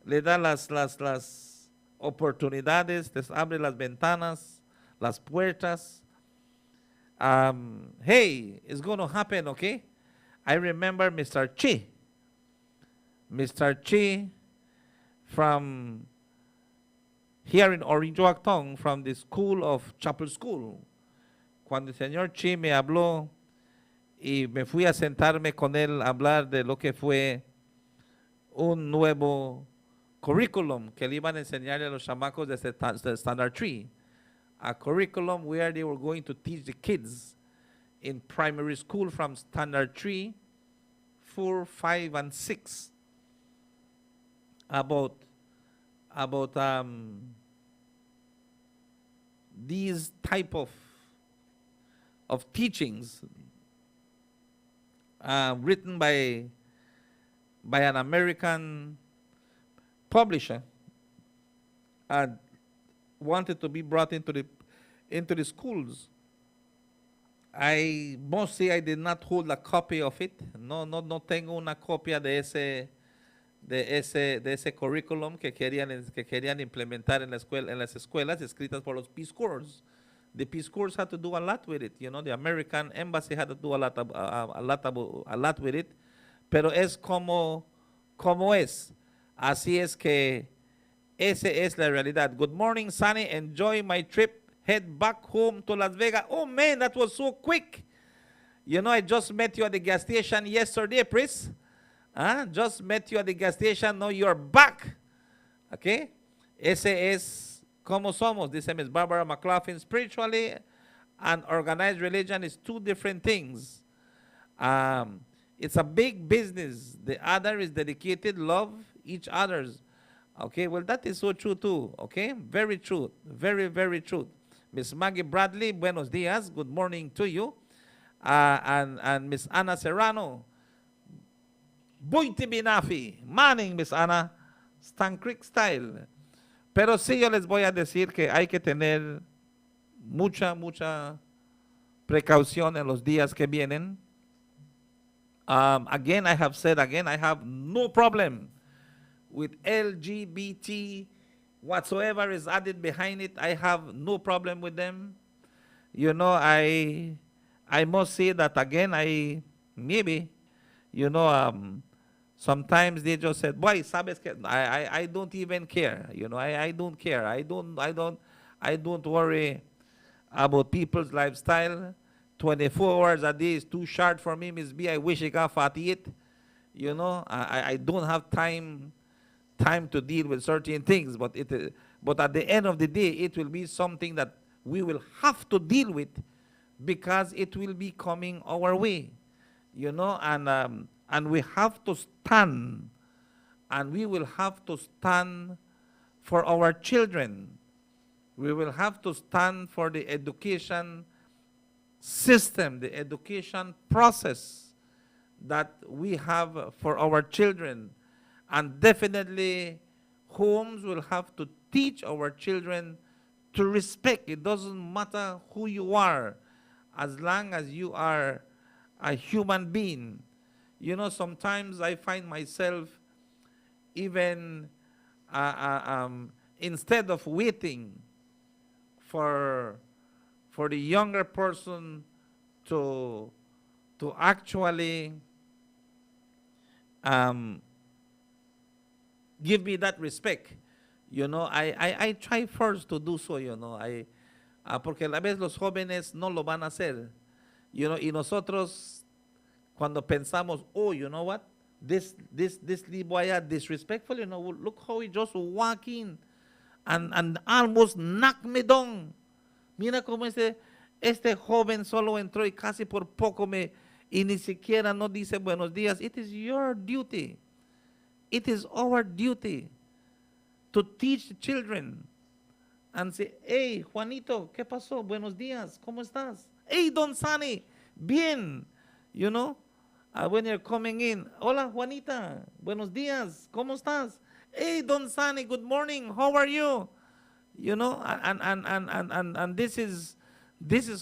le da las oportunidades, les abre las ventanas, las puertas. Hey, it's going to happen, okay? I remember Mr. Chi from here in Orinjoactong, from the school of Chapel School. Cuando el señor Chi me habló y me fui a sentarme con él a hablar de lo que fue un nuevo curriculum que le iban a enseñar a los chamacos de Standard 3. A curriculum where they were going to teach the kids in primary school from Standard 3, 4, 5, and 6 about these type of teachings written by an American publisher and wanted to be brought into the schools. I must say I did not hold a copy of it. No tengo una copia de ese curriculum que querían implementar en las escuelas escritas por los Peace Corps. The Peace Corps had to do a lot with it. The American embassy had to do a lot with it. Pero es como es. Así es que esa es la realidad. Good morning, Sunny. Enjoy my trip. Head back home to Las Vegas. Oh, man, that was so quick. I just met you at the gas station yesterday, Pris. Just met you at the gas station. Now you're back. Okay? Ese es como somos, dice Miss Barbara McLaughlin. Spiritually and organized religion is two different things. It's a big business. The other is dedicated, love each other's. Okay, well, that is so true too. Okay, very true. Very, very true. Miss Maggie Bradley, buenos dias. Good morning to you. And Miss Ana Serrano. Buiti Binafi. Morning, Miss Ana. Stan Creek style. Pero sí, yo les voy a decir que hay que tener mucha precaución en los días que vienen. Again, I have said again, I have no problem with LGBT, whatsoever is added behind it. I have no problem with them. I must say that again, sometimes they just said, boy, sabes que I don't even care. I don't care. I don't worry about people's lifestyle. 24 hours a day is too short for me, Miss B. I wish I got 48. You know, I don't have time to deal with certain things, but but at the end of the day, it will be something that we will have to deal with because it will be coming our way, you know, and we have to stand, and we will have to stand for our children. We will have to stand for the education system, the education process that we have for our children. And definitely, homes will have to teach our children to respect. It doesn't matter who you are, as long as you are a human being. You know, sometimes I find myself even instead of waiting for the younger person to actually give me that respect, you know, I try first to do so, you know, porque a la vez los jóvenes no lo van a hacer, you know, y nosotros cuando pensamos, oh, you know what, this boy disrespectful, you know, look how he just walk in and almost knock me down. Mira cómo este joven solo entró y casi por poco y ni siquiera no dice buenos días. It is your duty. It is our duty to teach the children and say, hey, Juanito, ¿qué pasó? Buenos días, ¿cómo estás? Hey, Don Sani, bien, you know, when you're coming in, hola, Juanita, buenos días, ¿cómo estás? Hey, Don Sani, good morning, how are you? You know, and this is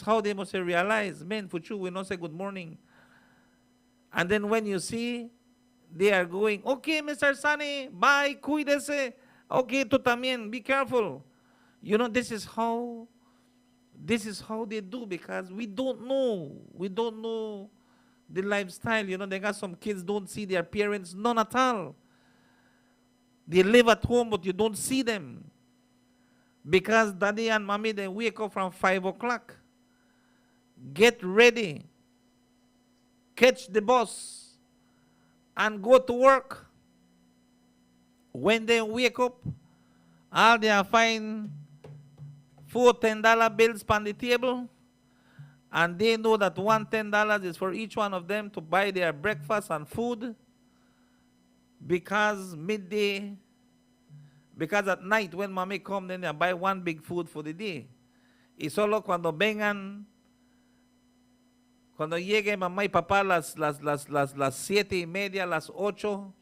how they must realize, man, Fuchu, we don't say good morning. And then when you see, they are going, okay, Mr. Sani, bye, cuídese. Okay, tú también, be careful. You know, this is how they do, because we don't know the lifestyle. You know, they got some kids don't see their parents, none at all. They live at home, but you don't see them. Because daddy and mommy, they wake up from 5 o'clock. Get ready. Catch the bus. And go to work. When they wake up, all they find $4 $10 bills on the table. And they know that $1 is for each one of them to buy their breakfast and food. Because midday, because at night when mommy come, then they buy one big food for the day. Y solo cuando vengan, cuando llegue mamá y papá las 7:30, las 8,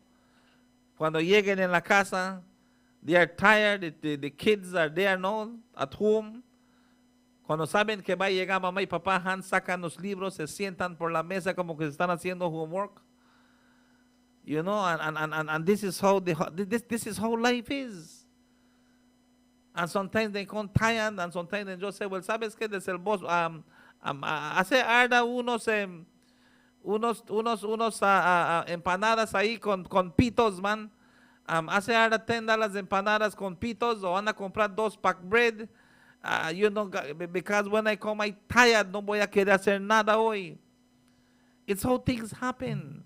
cuando lleguen en la casa, they are tired, the kids are there, no, at home. Cuando saben que va a llegar mamá y papá, sacan los libros, se sientan por la mesa como que están haciendo homework. You know, and this is how this is how life is. And sometimes they come tired, and sometimes they just say, well, ¿sabes qué? Desde el boss, hace arda unos empanadas ahí con pitos, man. Hace arda $10 empanadas con pitos, o anda a comprar 2 pack bread. You know, because when I come, I'm tired, no voy a querer hacer nada hoy. It's how things happen.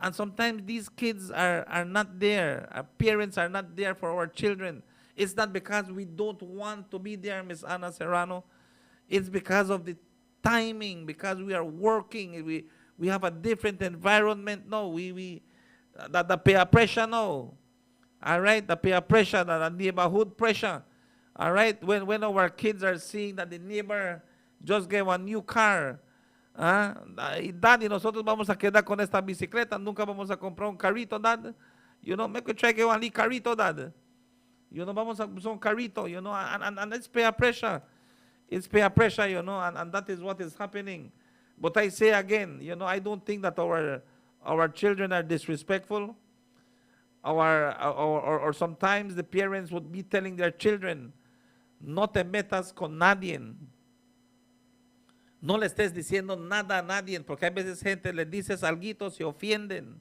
And sometimes these kids are not there. Our parents are not there for our children. It's not because we don't want to be there, Miss Ana Serrano. It's because of the timing, because we are working. We have a different environment. No, the peer pressure, no. All right, the peer pressure, the neighborhood pressure. All right, when our kids are seeing that the neighbor just gave a new car, Dad, y nosotros vamos a quedar con esta bicicleta, nunca vamos a comprar un carrito, Dad. You know, make a try que one carrito, Dad. You know, vamos a usar un carrito, you know, and it's peer pressure. It's peer pressure, you know, and that is what is happening. But I say again, you know, I don't think that our children are disrespectful. Or sometimes the parents would be telling their children, no te metas con nadie. No le estés diciendo nada a nadie, porque hay veces gente le dices alguito, se ofienden.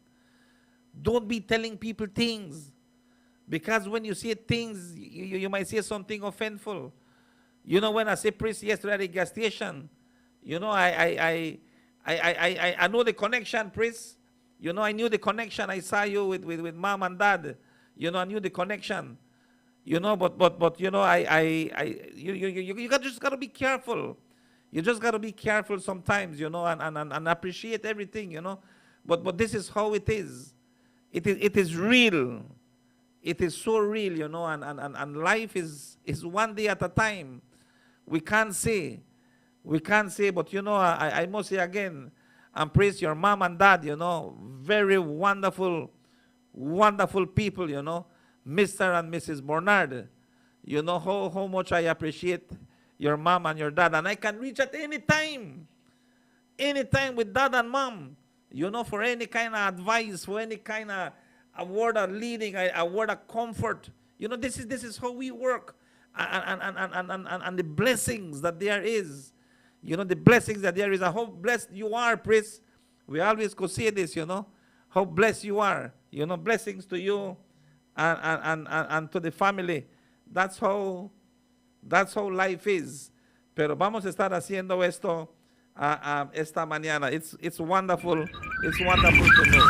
Don't be telling people things, because when you see things, you might see something offensive. You know, when I see priest yesterday at the gas station, You know, I know the connection, Prince. You know, I knew the connection. I saw you with mom and dad. You know, I knew the connection. You know, but you know, just gotta be careful. You just gotta be careful sometimes, you know, and appreciate everything, you know. But this is how it is. It is real. It is so real, you know, and life is one day at a time. We can't say. We can't say, but you know, I must say again, and praise your mom and dad, you know, very wonderful, wonderful people, you know, Mr. and Mrs. Bernard. You know how much I appreciate your mom and your dad, and I can reach at any time with dad and mom, you know, for any kind of advice, for any kind of a word of leading, a word of comfort. You know, this is how we work, and the blessings that there is. You know, the blessings that there is, and how blessed you are, priest. We always could say this, you know, how blessed you are. You know, blessings to you and to the family. That's how life is. Pero vamos a estar haciendo esto esta mañana. It's wonderful. It's wonderful to know.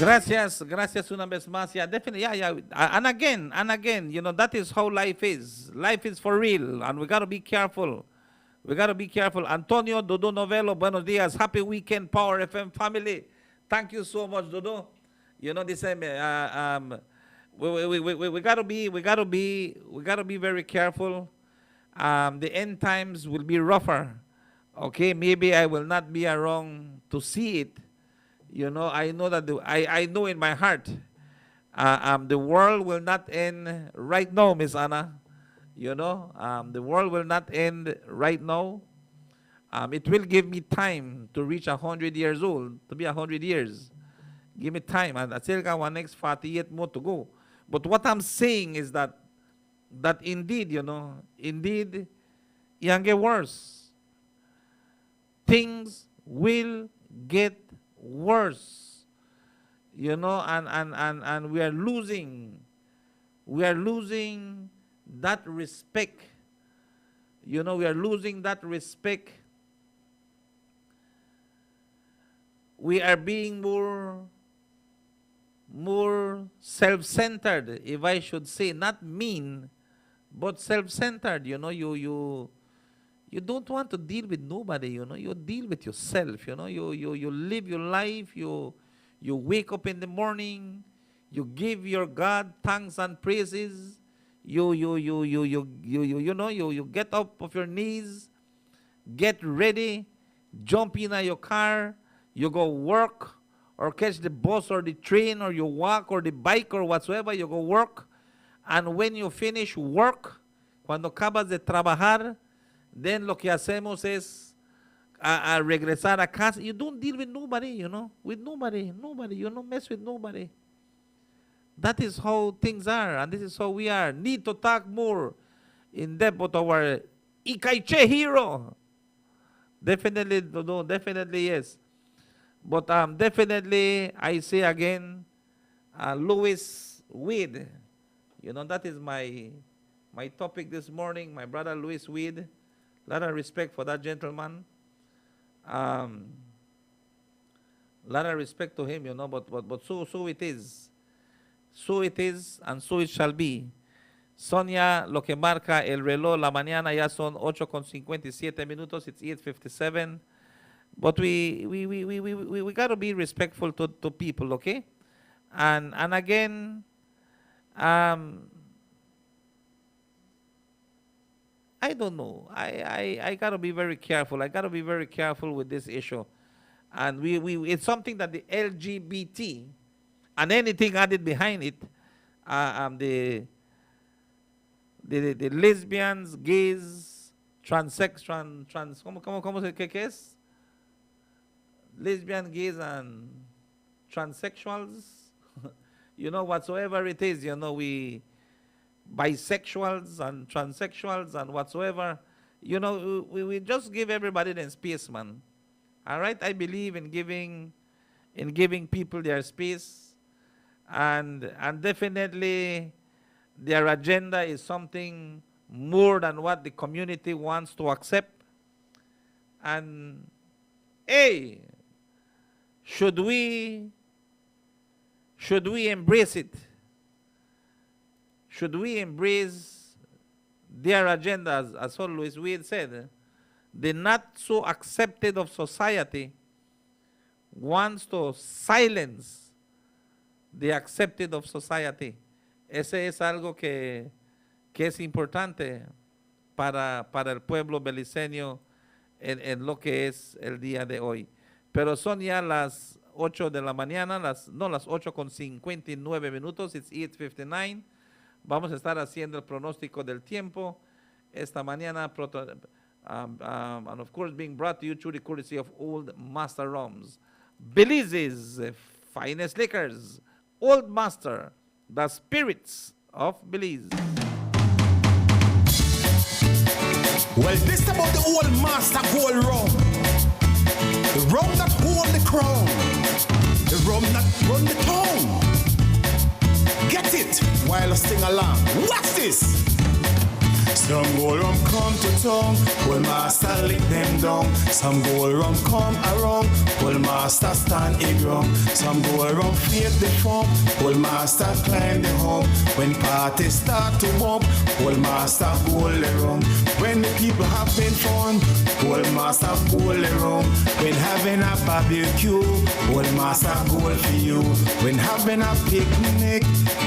Gracias una vez más. Yeah, definitely. Yeah. And again, you know, that is how life is. Life is for real, and we gotta be careful. We gotta be careful. Antonio Dodo Novello, buenos dias. Happy weekend, Power FM family. Thank you so much, Dodo. You know, this we gotta be very careful. The end times will be rougher. Okay, maybe I will not be around to see it. You know, I know that I know in my heart, the world will not end right now, Miss Anna. You know, the world will not end right now. It will give me time to reach 100 years old, to be 100 years. Give me time, and I still got one next 48 more to go. But what I'm saying is that indeed, you know, indeed, it can get worse. Things will get worse, you know, and we are losing that respect. You know, we are losing that respect. We are being more self-centered, if I should say, not mean, but self-centered. You know, you don't want to deal with nobody, you know. You deal with yourself, you know. You live your life. You wake up in the morning. You give your God thanks and praises. You know, you get up off your knees, get ready, jump in your car, you go work, or catch the bus or the train, or you walk, or the bike, or whatsoever, you go work. And when you finish work, cuando acabas de trabajar, then lo que hacemos es a regresar a casa. You don't deal with nobody, you know, with nobody. You don't mess with nobody. That is how things are, and this is how we are. Need to talk more in depth about our Ikaiche hero. Definitely, no, definitely yes. But definitely, I say again, Louis Weed. You know, that is my topic this morning. My brother Louis Weed. A lot of respect for that gentleman. A lot of respect to him, you know, but so it is. So it is, and so it shall be. Sonia, lo que marca el reloj, la mañana ya son 8:57 minutos. It's 8:57. But we got to be respectful to people, okay? And again, I don't know. I gotta be very careful. I gotta be very careful with this issue. And it's something that the LGBT and anything added behind it, the lesbians, gays, ¿cómo qué es? Lesbian, gays, and transsexuals, whatsoever it is, we bisexuals and transsexuals and whatsoever, we just give everybody their space, man. All right, I believe in giving people their space, and definitely their agenda is something more than what the community wants to accept. And hey, should we embrace it? Should we embrace their agendas? As always we had said, the not so accepted of society wants to silence the accepted of society. Ese es algo que es importante para el pueblo beliceño en lo que es el día de hoy. Pero son ya las 8 de la mañana, las 8:59. It's 8:59. Vamos a estar haciendo el pronóstico del tiempo esta mañana, and of course being brought to you through the courtesy of Old Master Rums, Belize's finest liquors. Old Master, the spirits of Belize. Well, this about the Old Master gold rum. The rum that hold the crown. The rum that run the town. Get it while I sing along. Watch this. Some gold rum come to town, Old Master lick them down. Some gold rum come around, Old Master stand a ground. Some gold rum fade the foam, Old Master climb the home. When parties start to bump, Old Master gold the rum. When the people having fun, Old Master gold the rum. When having a barbecue, Old Master gold for you. When having a picnic,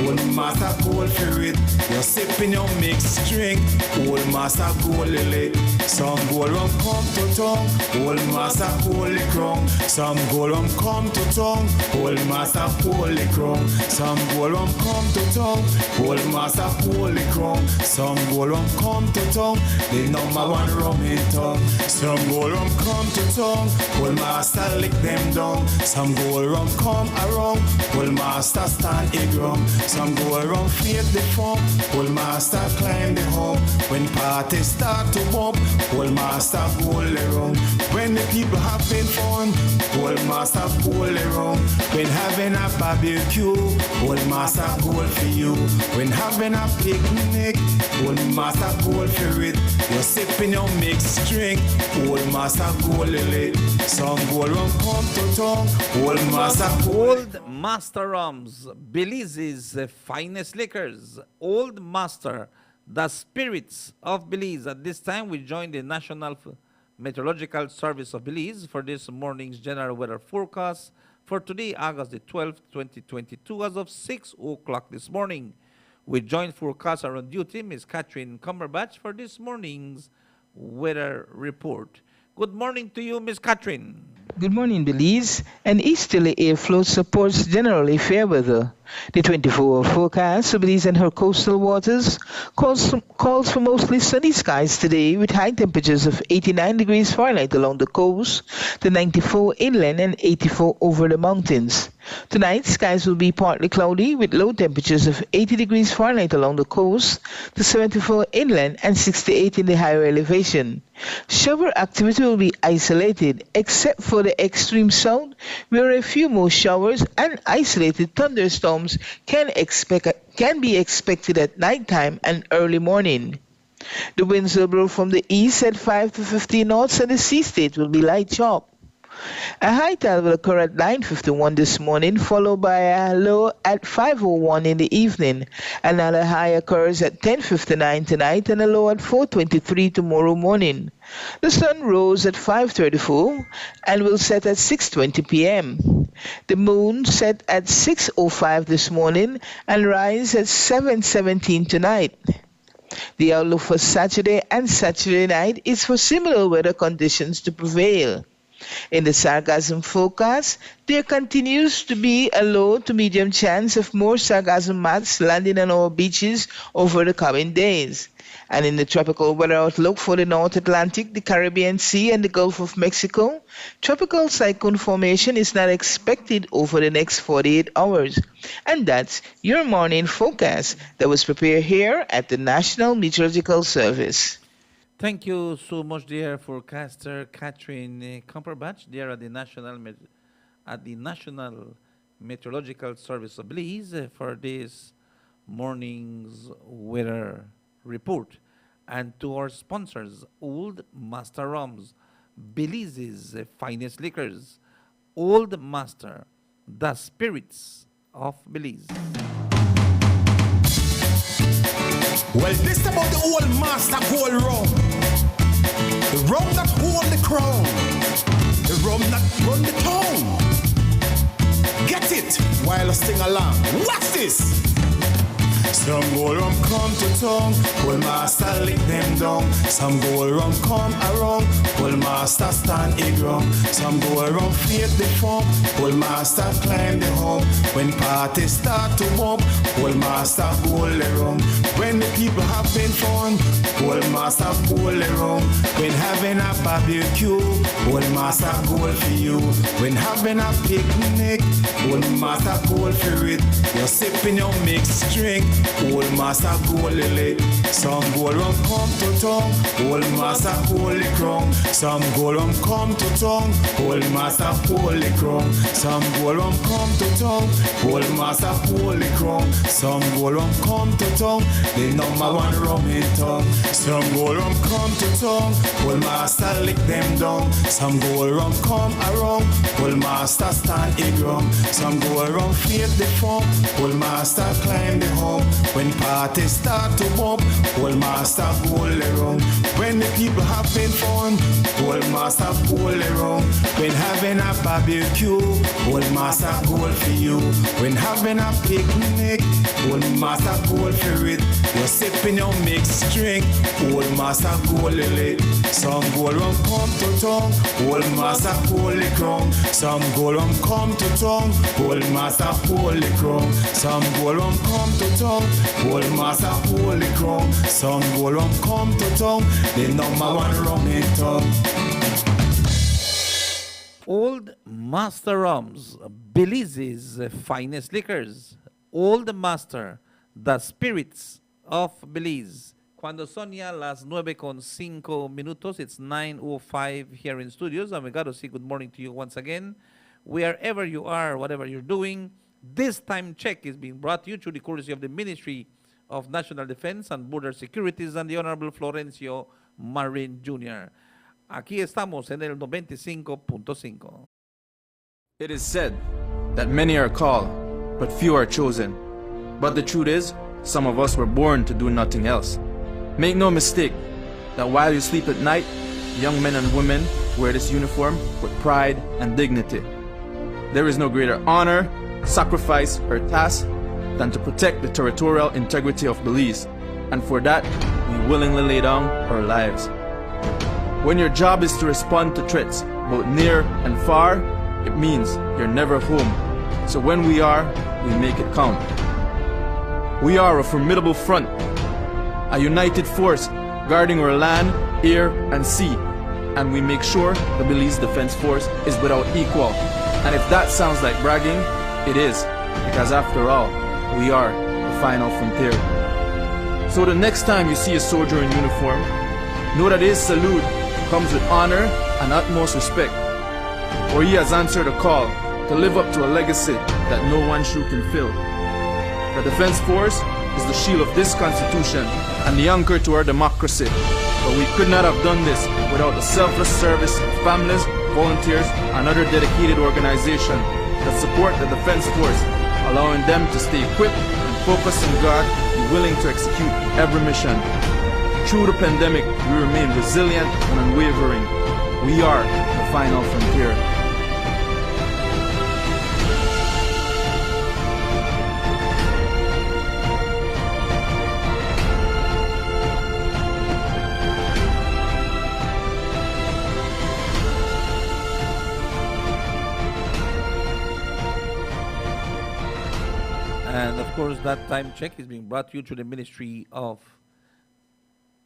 Old Master gold for it. You're sipping your mixed drink, Old Master gold lily. Some gold rum come to town, Old Master gold the crown. Some gold rum come to town, Old Master gold the crown. Some gold rum come to town, Old Master gold the crown. Some gold rum come to town, the #1 rum in town. Some gold rum come to town, Old Master lick them down. Some gold rum come around, Old Master stand a drum. Some gold rum fade the foam, Old Master climb the home. When parties start to bump, Old Master gold the rum. When the people having fun, Old Master gold the rum. When having a barbecue, Old Master gold for you. When having a picnic, Old Master gold for it. You're sipping your mixed drink, Old Master gold lily. Some gold rum come to town, Old Master gold. Old Master Rums, Belize's finest liquors. Old Master, the spirits of Belize. At this time, we join the National Meteorological Service of Belize for this morning's general weather forecast for today, August the 12th, 2022, as of 6 o'clock this morning. We join forecaster on duty, Ms. Catherine Cumberbatch, for this morning's weather report. Good morning to you, Ms. Catherine. Good morning, Belize. An easterly airflow supports generally fair weather. The 24-hour forecast for Belize and her coastal waters calls for mostly sunny skies today with high temperatures of 89 degrees Fahrenheit along the coast, to 94 inland and 84 over the mountains. Tonight, skies will be partly cloudy with low temperatures of 80 degrees Fahrenheit along the coast, to 74 inland and 68 in the higher elevation. Shower activity will be isolated except for the extreme south, where a few more showers and isolated thunderstorms can be expected at nighttime and early morning. The winds will blow from the east at 5 to 15 knots and the sea state will be light sharp. A high tide will occur at 9:51 this morning, followed by a low at 5:01 in the evening. Another high occurs at 10:59 tonight and a low at 4:23 tomorrow morning. The sun rose at 5:34 and will set at 6:20 p.m. The moon set at 6:05 this morning and rise at 7:17 tonight. The outlook for Saturday and Saturday night is for similar weather conditions to prevail. In the sargassum forecast, there continues to be a low to medium chance of more sargassum mats landing on our beaches over the coming days. And in the tropical weather outlook for the North Atlantic, the Caribbean Sea, and the Gulf of Mexico, tropical cyclone formation is not expected over the next 48 hours. And that's your morning forecast that was prepared here at the National Meteorological Service. Thank you so much, dear forecaster Catherine Cumberbatch, there at the National Meteorological Service of Belize for this morning's weather report. And to our sponsors, Old Master Rums, Belize's finest liquors, Old Master, the spirits of Belize. Well, this about the old master gold rum. The rum that hold the crown. The rum that run the town. Get it while I sing along. Watch this. Some gold rum come to town, old master lick them down. Some gold rum come around, old master stand it wrong. Some gold rum fake the form, old master climb the hump. When parties start to bump, old master gold the rum. When the people having fun, old master gold the rum. When having a barbecue, old master gold for you. When having a picnic, old master gold for it. You're sipping your mixed drink, old master gold lily. Some gold rum come to town, old master holy crown. Some gold rum come to town, old master holy crown. Some gold rum come to town, old master holy crown. Some gold rum come to town, the number one rum in town. Some gold rum come to town, old master lick them down. Some gold rum come around, old master stand it wrong. Some gold rum fake the form, old master climb the hump. When parties start to bump, old master gold around. When the people having fun, old master gold around. When having a barbecue, old master gold for you. When having a picnic, old master gold for it. You're sipping your mixed drink, old master gold lily. Some gold rum come to town, old master holy crown. Some gold rum come to town, old master holy crown. Some gold rum come to town, old master holy crown. Some gold rum come to town, the number one rum in town. Old Master Rums, Belize's finest liquors. Old Master, the spirits of Belize. Cuando son ya las 9:05, it's 9:05 here in studios, and we got to say good morning to you once again. Wherever you are, whatever you're doing, this time check is being brought to you through the courtesy of the Ministry of National Defense and Border Securities and the Honorable Florencio Marin Jr. Aquí estamos en el 95.5. It is said that many are called, but few are chosen. But the truth is, some of us were born to do nothing else. Make no mistake that while you sleep at night, young men and women wear this uniform with pride and dignity. There is no greater honor, sacrifice, or task than to protect the territorial integrity of Belize, and for that, we willingly lay down our lives. When your job is to respond to threats, both near and far, it means you're never home. So when we are, we make it count. We are a formidable front, a united force guarding our land, air, and sea, and we make sure the Belize Defense Force is without equal. And if that sounds like bragging, it is, because after all, we are the final frontier. So the next time you see a soldier in uniform, know that his salute comes with honor and utmost respect, for he has answered a call to live up to a legacy that no one shoe can fill. The Defense Force is the shield of this Constitution and the anchor to our democracy. But we could not have done this without the selfless service of families, volunteers, and other dedicated organizations that support the Defense Force, allowing them to stay equipped and focused on God and willing to execute every mission. Through the pandemic, we remain resilient and unwavering. We are the final frontier. And of course, that time check is being brought to you through the Ministry of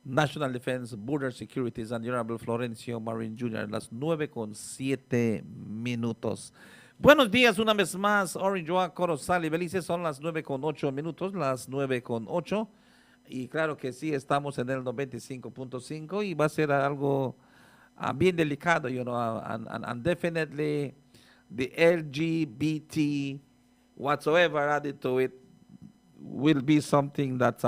National Defense, Border Securities, and the Honorable Florencio Marin Jr. Las 9:07. Buenos días una vez más, Orange, Corozal y Belice. Son las 9:08, las 9:08. Y claro que sí, estamos en el 95.5 y va a ser algo bien delicado, and definitely the LGBT whatsoever added to it will be something that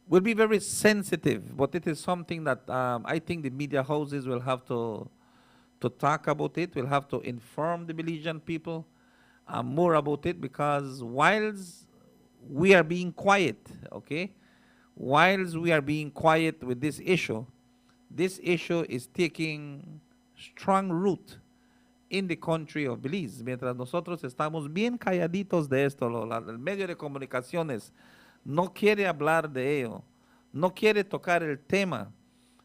will be very sensitive, but it is something that I think the media houses will have to talk about it, will have to inform the Belizean people more about it, because whilst we are being quiet, okay, whilst we are being quiet with this issue is taking strong root in the country of Belize. Mientras nosotros estamos bien calladitos de esto, el medio de comunicaciones no quiere hablar de ello, no quiere tocar el tema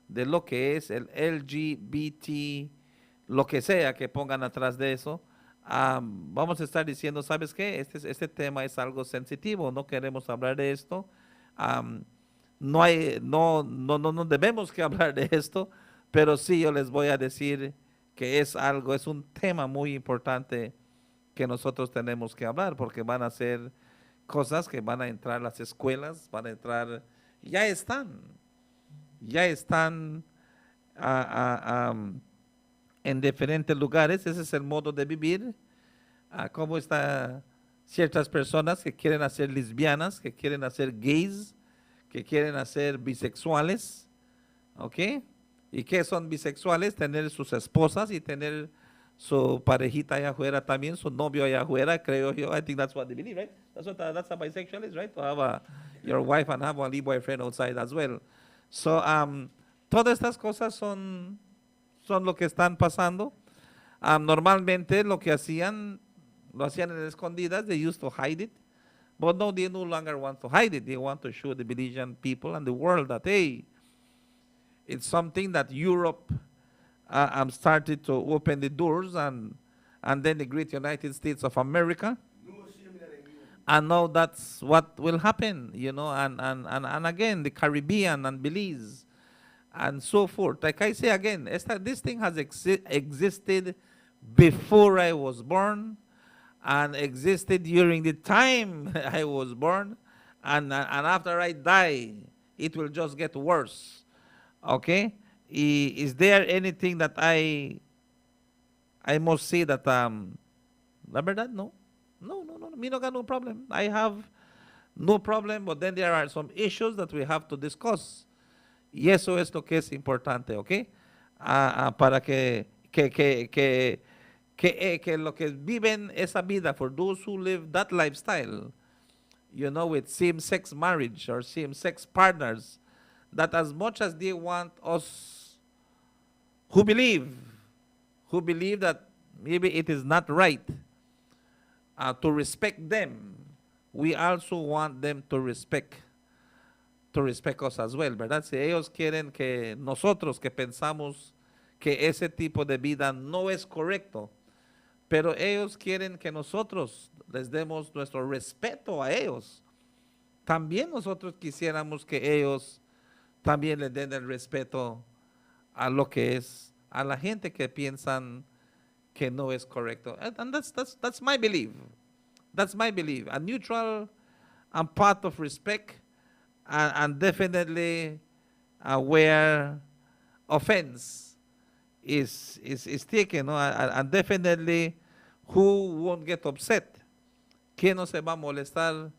de lo que es el LGBT, lo que sea que pongan atrás de eso. Vamos a estar diciendo, ¿sabes qué? Este tema es algo sensitivo, no queremos hablar de esto. No debemos que hablar de esto, pero sí yo les voy a decir que es un tema muy importante que nosotros tenemos que hablar, porque van a ser cosas que van a entrar a las escuelas, van a entrar, ya están en diferentes lugares. Ese es el modo de vivir, como están ciertas personas que quieren hacer lesbianas, que quieren hacer gays, que quieren hacer bisexuales, ¿ok? ¿Y qué son bisexuales? Tener sus esposas y tener su parejita allá afuera también, su novio allá afuera, creo yo. I think that's what they believe, right? That's a bisexual is, right? To have your wife and have a boyfriend outside as well. So, todas estas cosas son lo que están pasando. Normalmente lo hacían en escondidas. They used to hide it. But no, they no longer want to hide it. They want to show the Belizean people and the world that, hey, it's something that Europe started to open the doors, and then the great United States of America. And now that's what will happen, and again, the Caribbean and Belize and so forth. Like I say again, this thing has existed before I was born, and existed during the time I was born, and after I die, it will just get worse. Okay? Is there anything that I must say that verdad? No. Me no got no problem. I have no problem, but then there are some issues that we have to discuss. Y eso es lo que es importante, ¿ok? Para que lo que viven esa vida, for those who live that lifestyle, with same-sex marriage or same-sex partners, that as much as they want us who believe that maybe it is not right to respect them, we also want them to respect us as well, ¿verdad? Si ellos quieren que nosotros que pensamos que ese tipo de vida no es correcto, pero ellos quieren que nosotros les demos nuestro respeto a ellos, también nosotros quisiéramos que ellos también le den el respeto a lo que es, a la gente que piensan que no es correcto. And that's my belief. That's my belief. A neutral and path of respect, and definitely where offense is taken, and definitely who won't get upset. ¿Quién no se va a molestar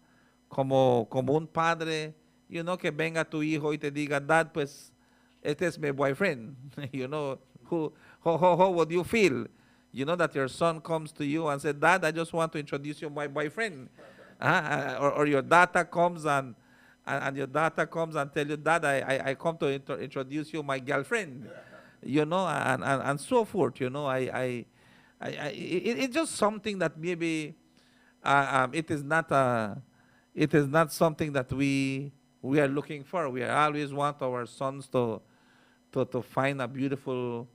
como un padre, que venga tu hijo y te diga, Dad, pues, este es mi boyfriend? How would you feel? That your son comes to you and says, Dad, I just want to introduce you to my boyfriend. Or your daughter comes and your daughter comes and tell you, Dad, I come to introduce you my girlfriend. And so forth. It's just something that maybe it is not something that we are looking for. We always want our sons to find a beautiful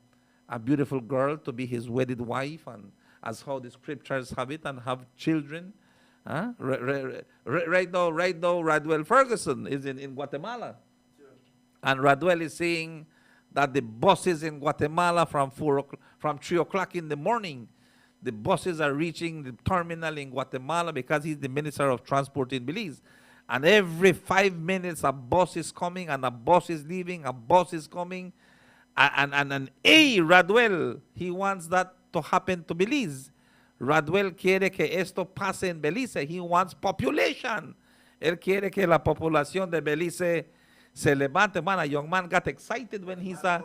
girl to be his wedded wife, as how the scriptures have it, and have children. Huh? Right now, Radwell Ferguson is in Guatemala. And Radwell is saying that the buses in Guatemala from 3 o'clock in the morning, the buses are reaching the terminal in Guatemala because he's the Minister of Transport in Belize. And every 5 minutes a bus is coming and a bus is leaving, a bus is coming. And Radwell, he wants that to happen to Belize. Radwell quiere que esto pase en Belize. He wants population. Él quiere que la población de Belize se levante. Man, a young man got excited when he saw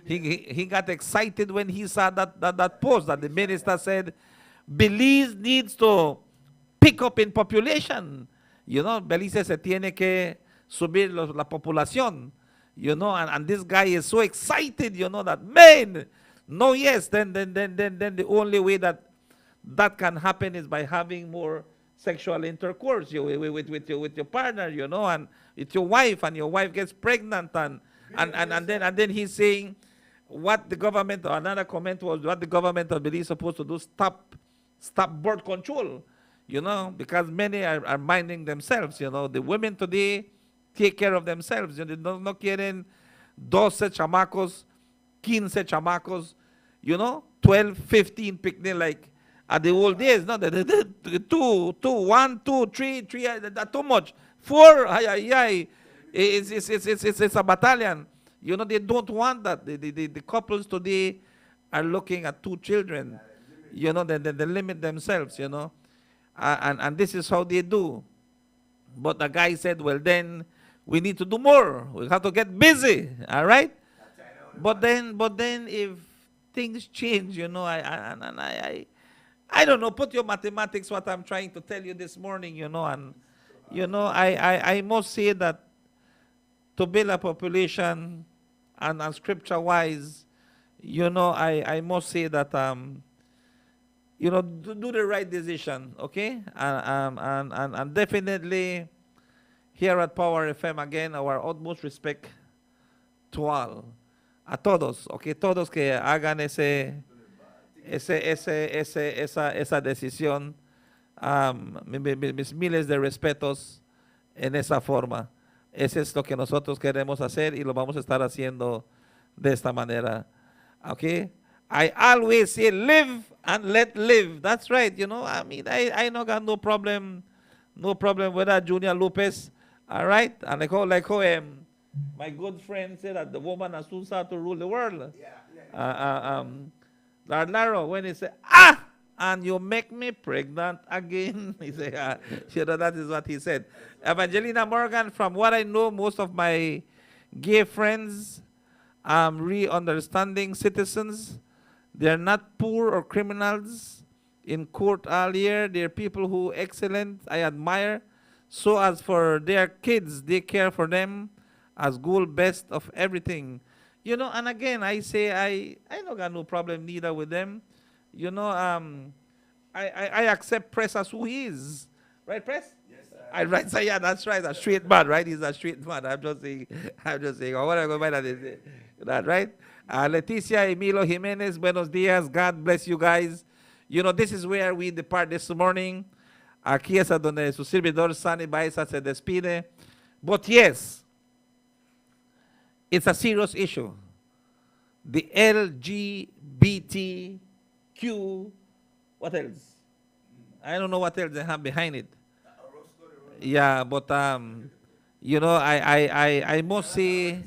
he got excited when he saw that post that the minister said Belize needs to pick up in population. You know, Belize se tiene que subir la población. You know, and this guy is so excited, you know, that man, no, yes, then the only way that can happen is by having more sexual intercourse with your partner, you know, and with your wife, and your wife gets pregnant, and then he's saying what the government, or another comment was what the government of Belize is supposed to do, stop birth control, you know, because many are minding themselves, you know. The women today take care of themselves. You know, no quieren 12 chamacos, 15 chamacos, you know, 12, 15 picnic like at the old days. No, the 1, 2, 3, that's too much. 4, it's a battalion. You know, they don't want that. The couples today are looking at 2 children. You know, they limit themselves, you know. And this is how they do. But the guy said, well, then we need to do more. We have to get busy, all right? But then if things change, you know, I don't know, put your mathematics, what I'm trying to tell you this morning, you know, and, you know, I must say that to build a population and scripture-wise, you know, I must say that, you know, do the right decision, okay? And definitely here at Power FM, again, our utmost respect to all, a todos, okay? Todos que hagan esa decisión, mis miles de respetos en esa forma. Eso es lo que nosotros queremos hacer y lo vamos a estar haciendo de esta manera, okay? I always say live and let live. That's right, you know. I mean, I no got no problem with that, Junior Lopez. All right, and like how my good friend said that the woman has soon started to rule the world. Laro, when he said, and you make me pregnant again. He said, you know, that is what he said. Evangelina Morgan, from what I know, most of my gay friends, re-understanding citizens. They're not poor or criminals in court all year. They're people who excellent, I admire. So as for their kids, they care for them as goal best of everything. You know, and again, I say I don't got no problem neither with them. You know, I accept Press as who he is. Right, Press? Yes, sir. Right, so yeah, that's right. A straight man, right? He's a straight man. I'm just saying, oh, what I go by that is that, right? Leticia Emilio Jimenez, buenos dias. God bless you guys. You know, this is where we depart this morning. Aquí es a donde su servidor Sandy Baeza se despide. But yes, it's a serious issue. The LGBTQ, what else? I don't know what else they have behind it. Yeah, but you know, I must say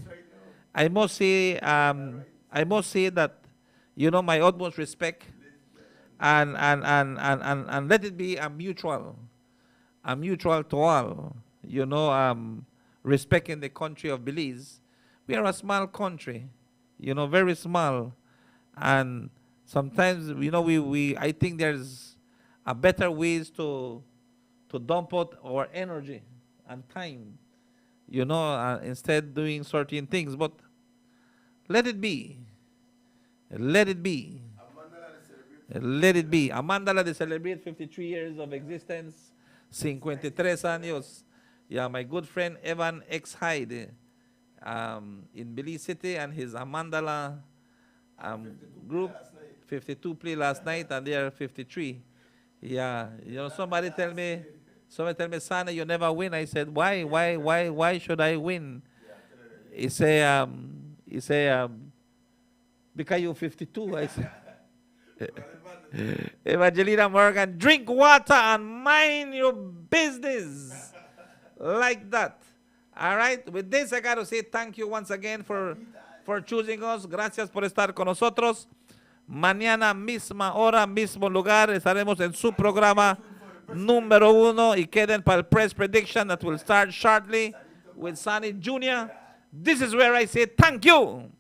that, you know, my utmost respect and let it be a mutual to all. You know, respecting the country of Belize. We are a small country, you know, very small, and sometimes, you know, I think there's a better ways to dump out our energy and time, you know, instead doing certain things. But let it be. Let it be. Let it be. Amandala de celebrate 53 years of existence, 53 años. Yeah, my good friend Evan X. Hyde in Belize City and his Amandala group, 52 play last night, and they are 53. Yeah, somebody tell me, Sana, you never win. I said, why should I win? He say, because you're 52. I said, Evangelina Morgan, drink water and mind your business. Like that. All right. With this, I got to say thank you once again for choosing us. Gracias por estar con nosotros. Mañana, misma hora, mismo lugar, estaremos en su programa número 1 y queden para el press prediction that will start shortly with Sonny Jr. This is where I say thank you.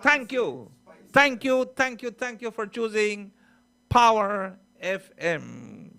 Thank you. Thank you, thank you, thank you for choosing Power FM.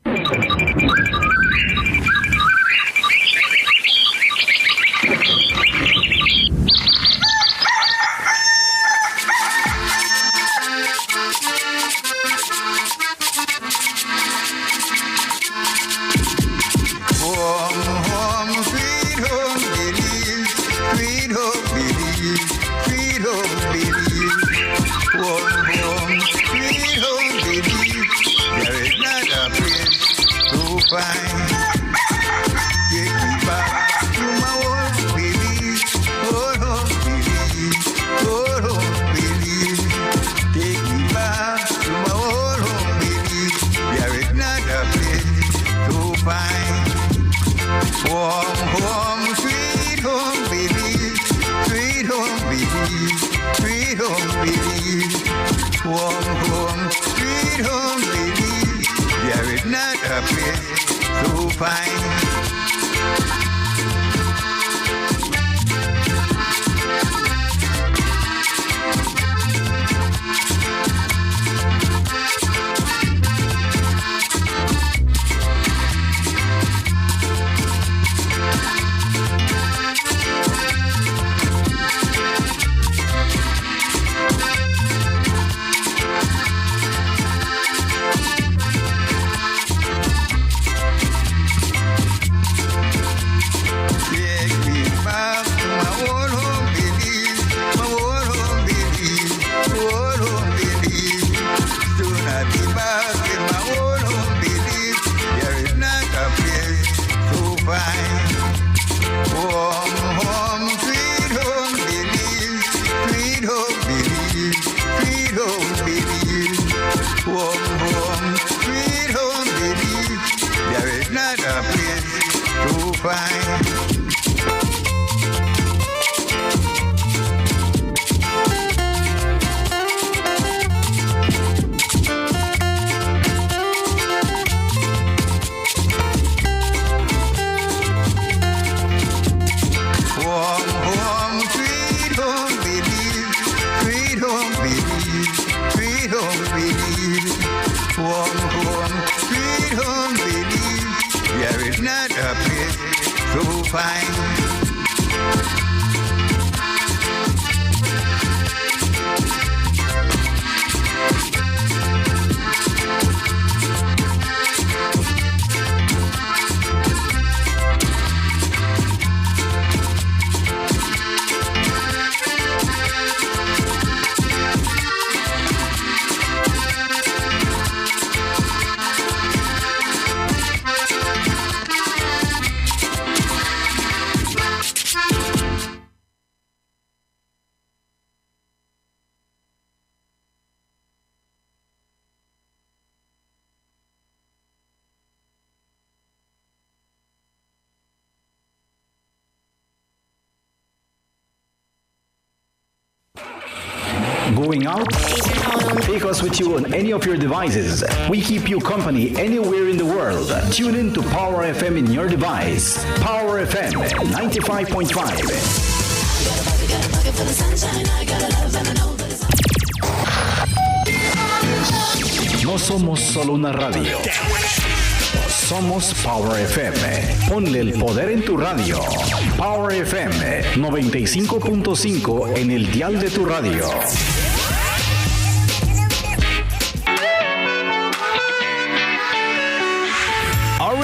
Going out? Take us with you on any of your devices. We keep you company anywhere in the world. Tune in to Power FM in your device. Power FM 95.5. No somos solo una radio. Somos Power FM. Ponle el poder en tu radio. Power FM 95.5 en el dial de tu radio.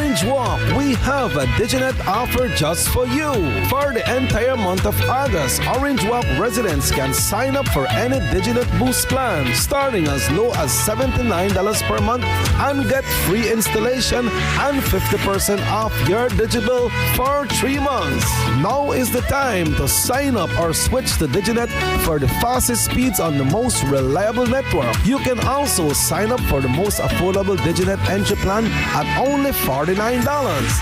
Orange Walk, we have a Diginet offer just for you. For the entire month of August, Orange Walk residents can sign up for any Diginet Boost plan starting as low as $79 per month and get free installation and 50% off your digital for 3 months. Now is the time to sign up or switch to Diginet for the fastest speeds on the most reliable network. You can also sign up for the most affordable Diginet entry plan at only $49.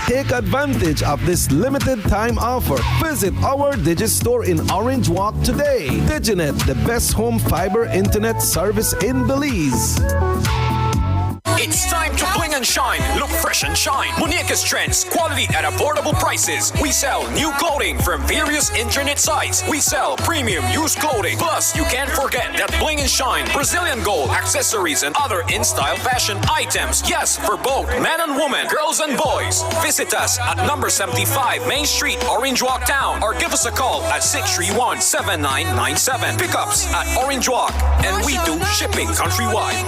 Take advantage of this limited time offer. Visit our Digistore in Orange Walk today. Diginet, the best home fiber internet service in Belize. It's time to bling and shine. Look fresh and shine. Monica's Trends. Quality at affordable prices. We sell new clothing from various internet sites. We sell premium used clothing. Plus, you can't forget that bling and shine Brazilian gold accessories and other in-style fashion items. Yes, for both men and women, girls and boys. Visit us at number 75 Main Street, Orange Walk Town, or give us a call at 631-7997. Pickups at Orange Walk, and we do shipping countrywide.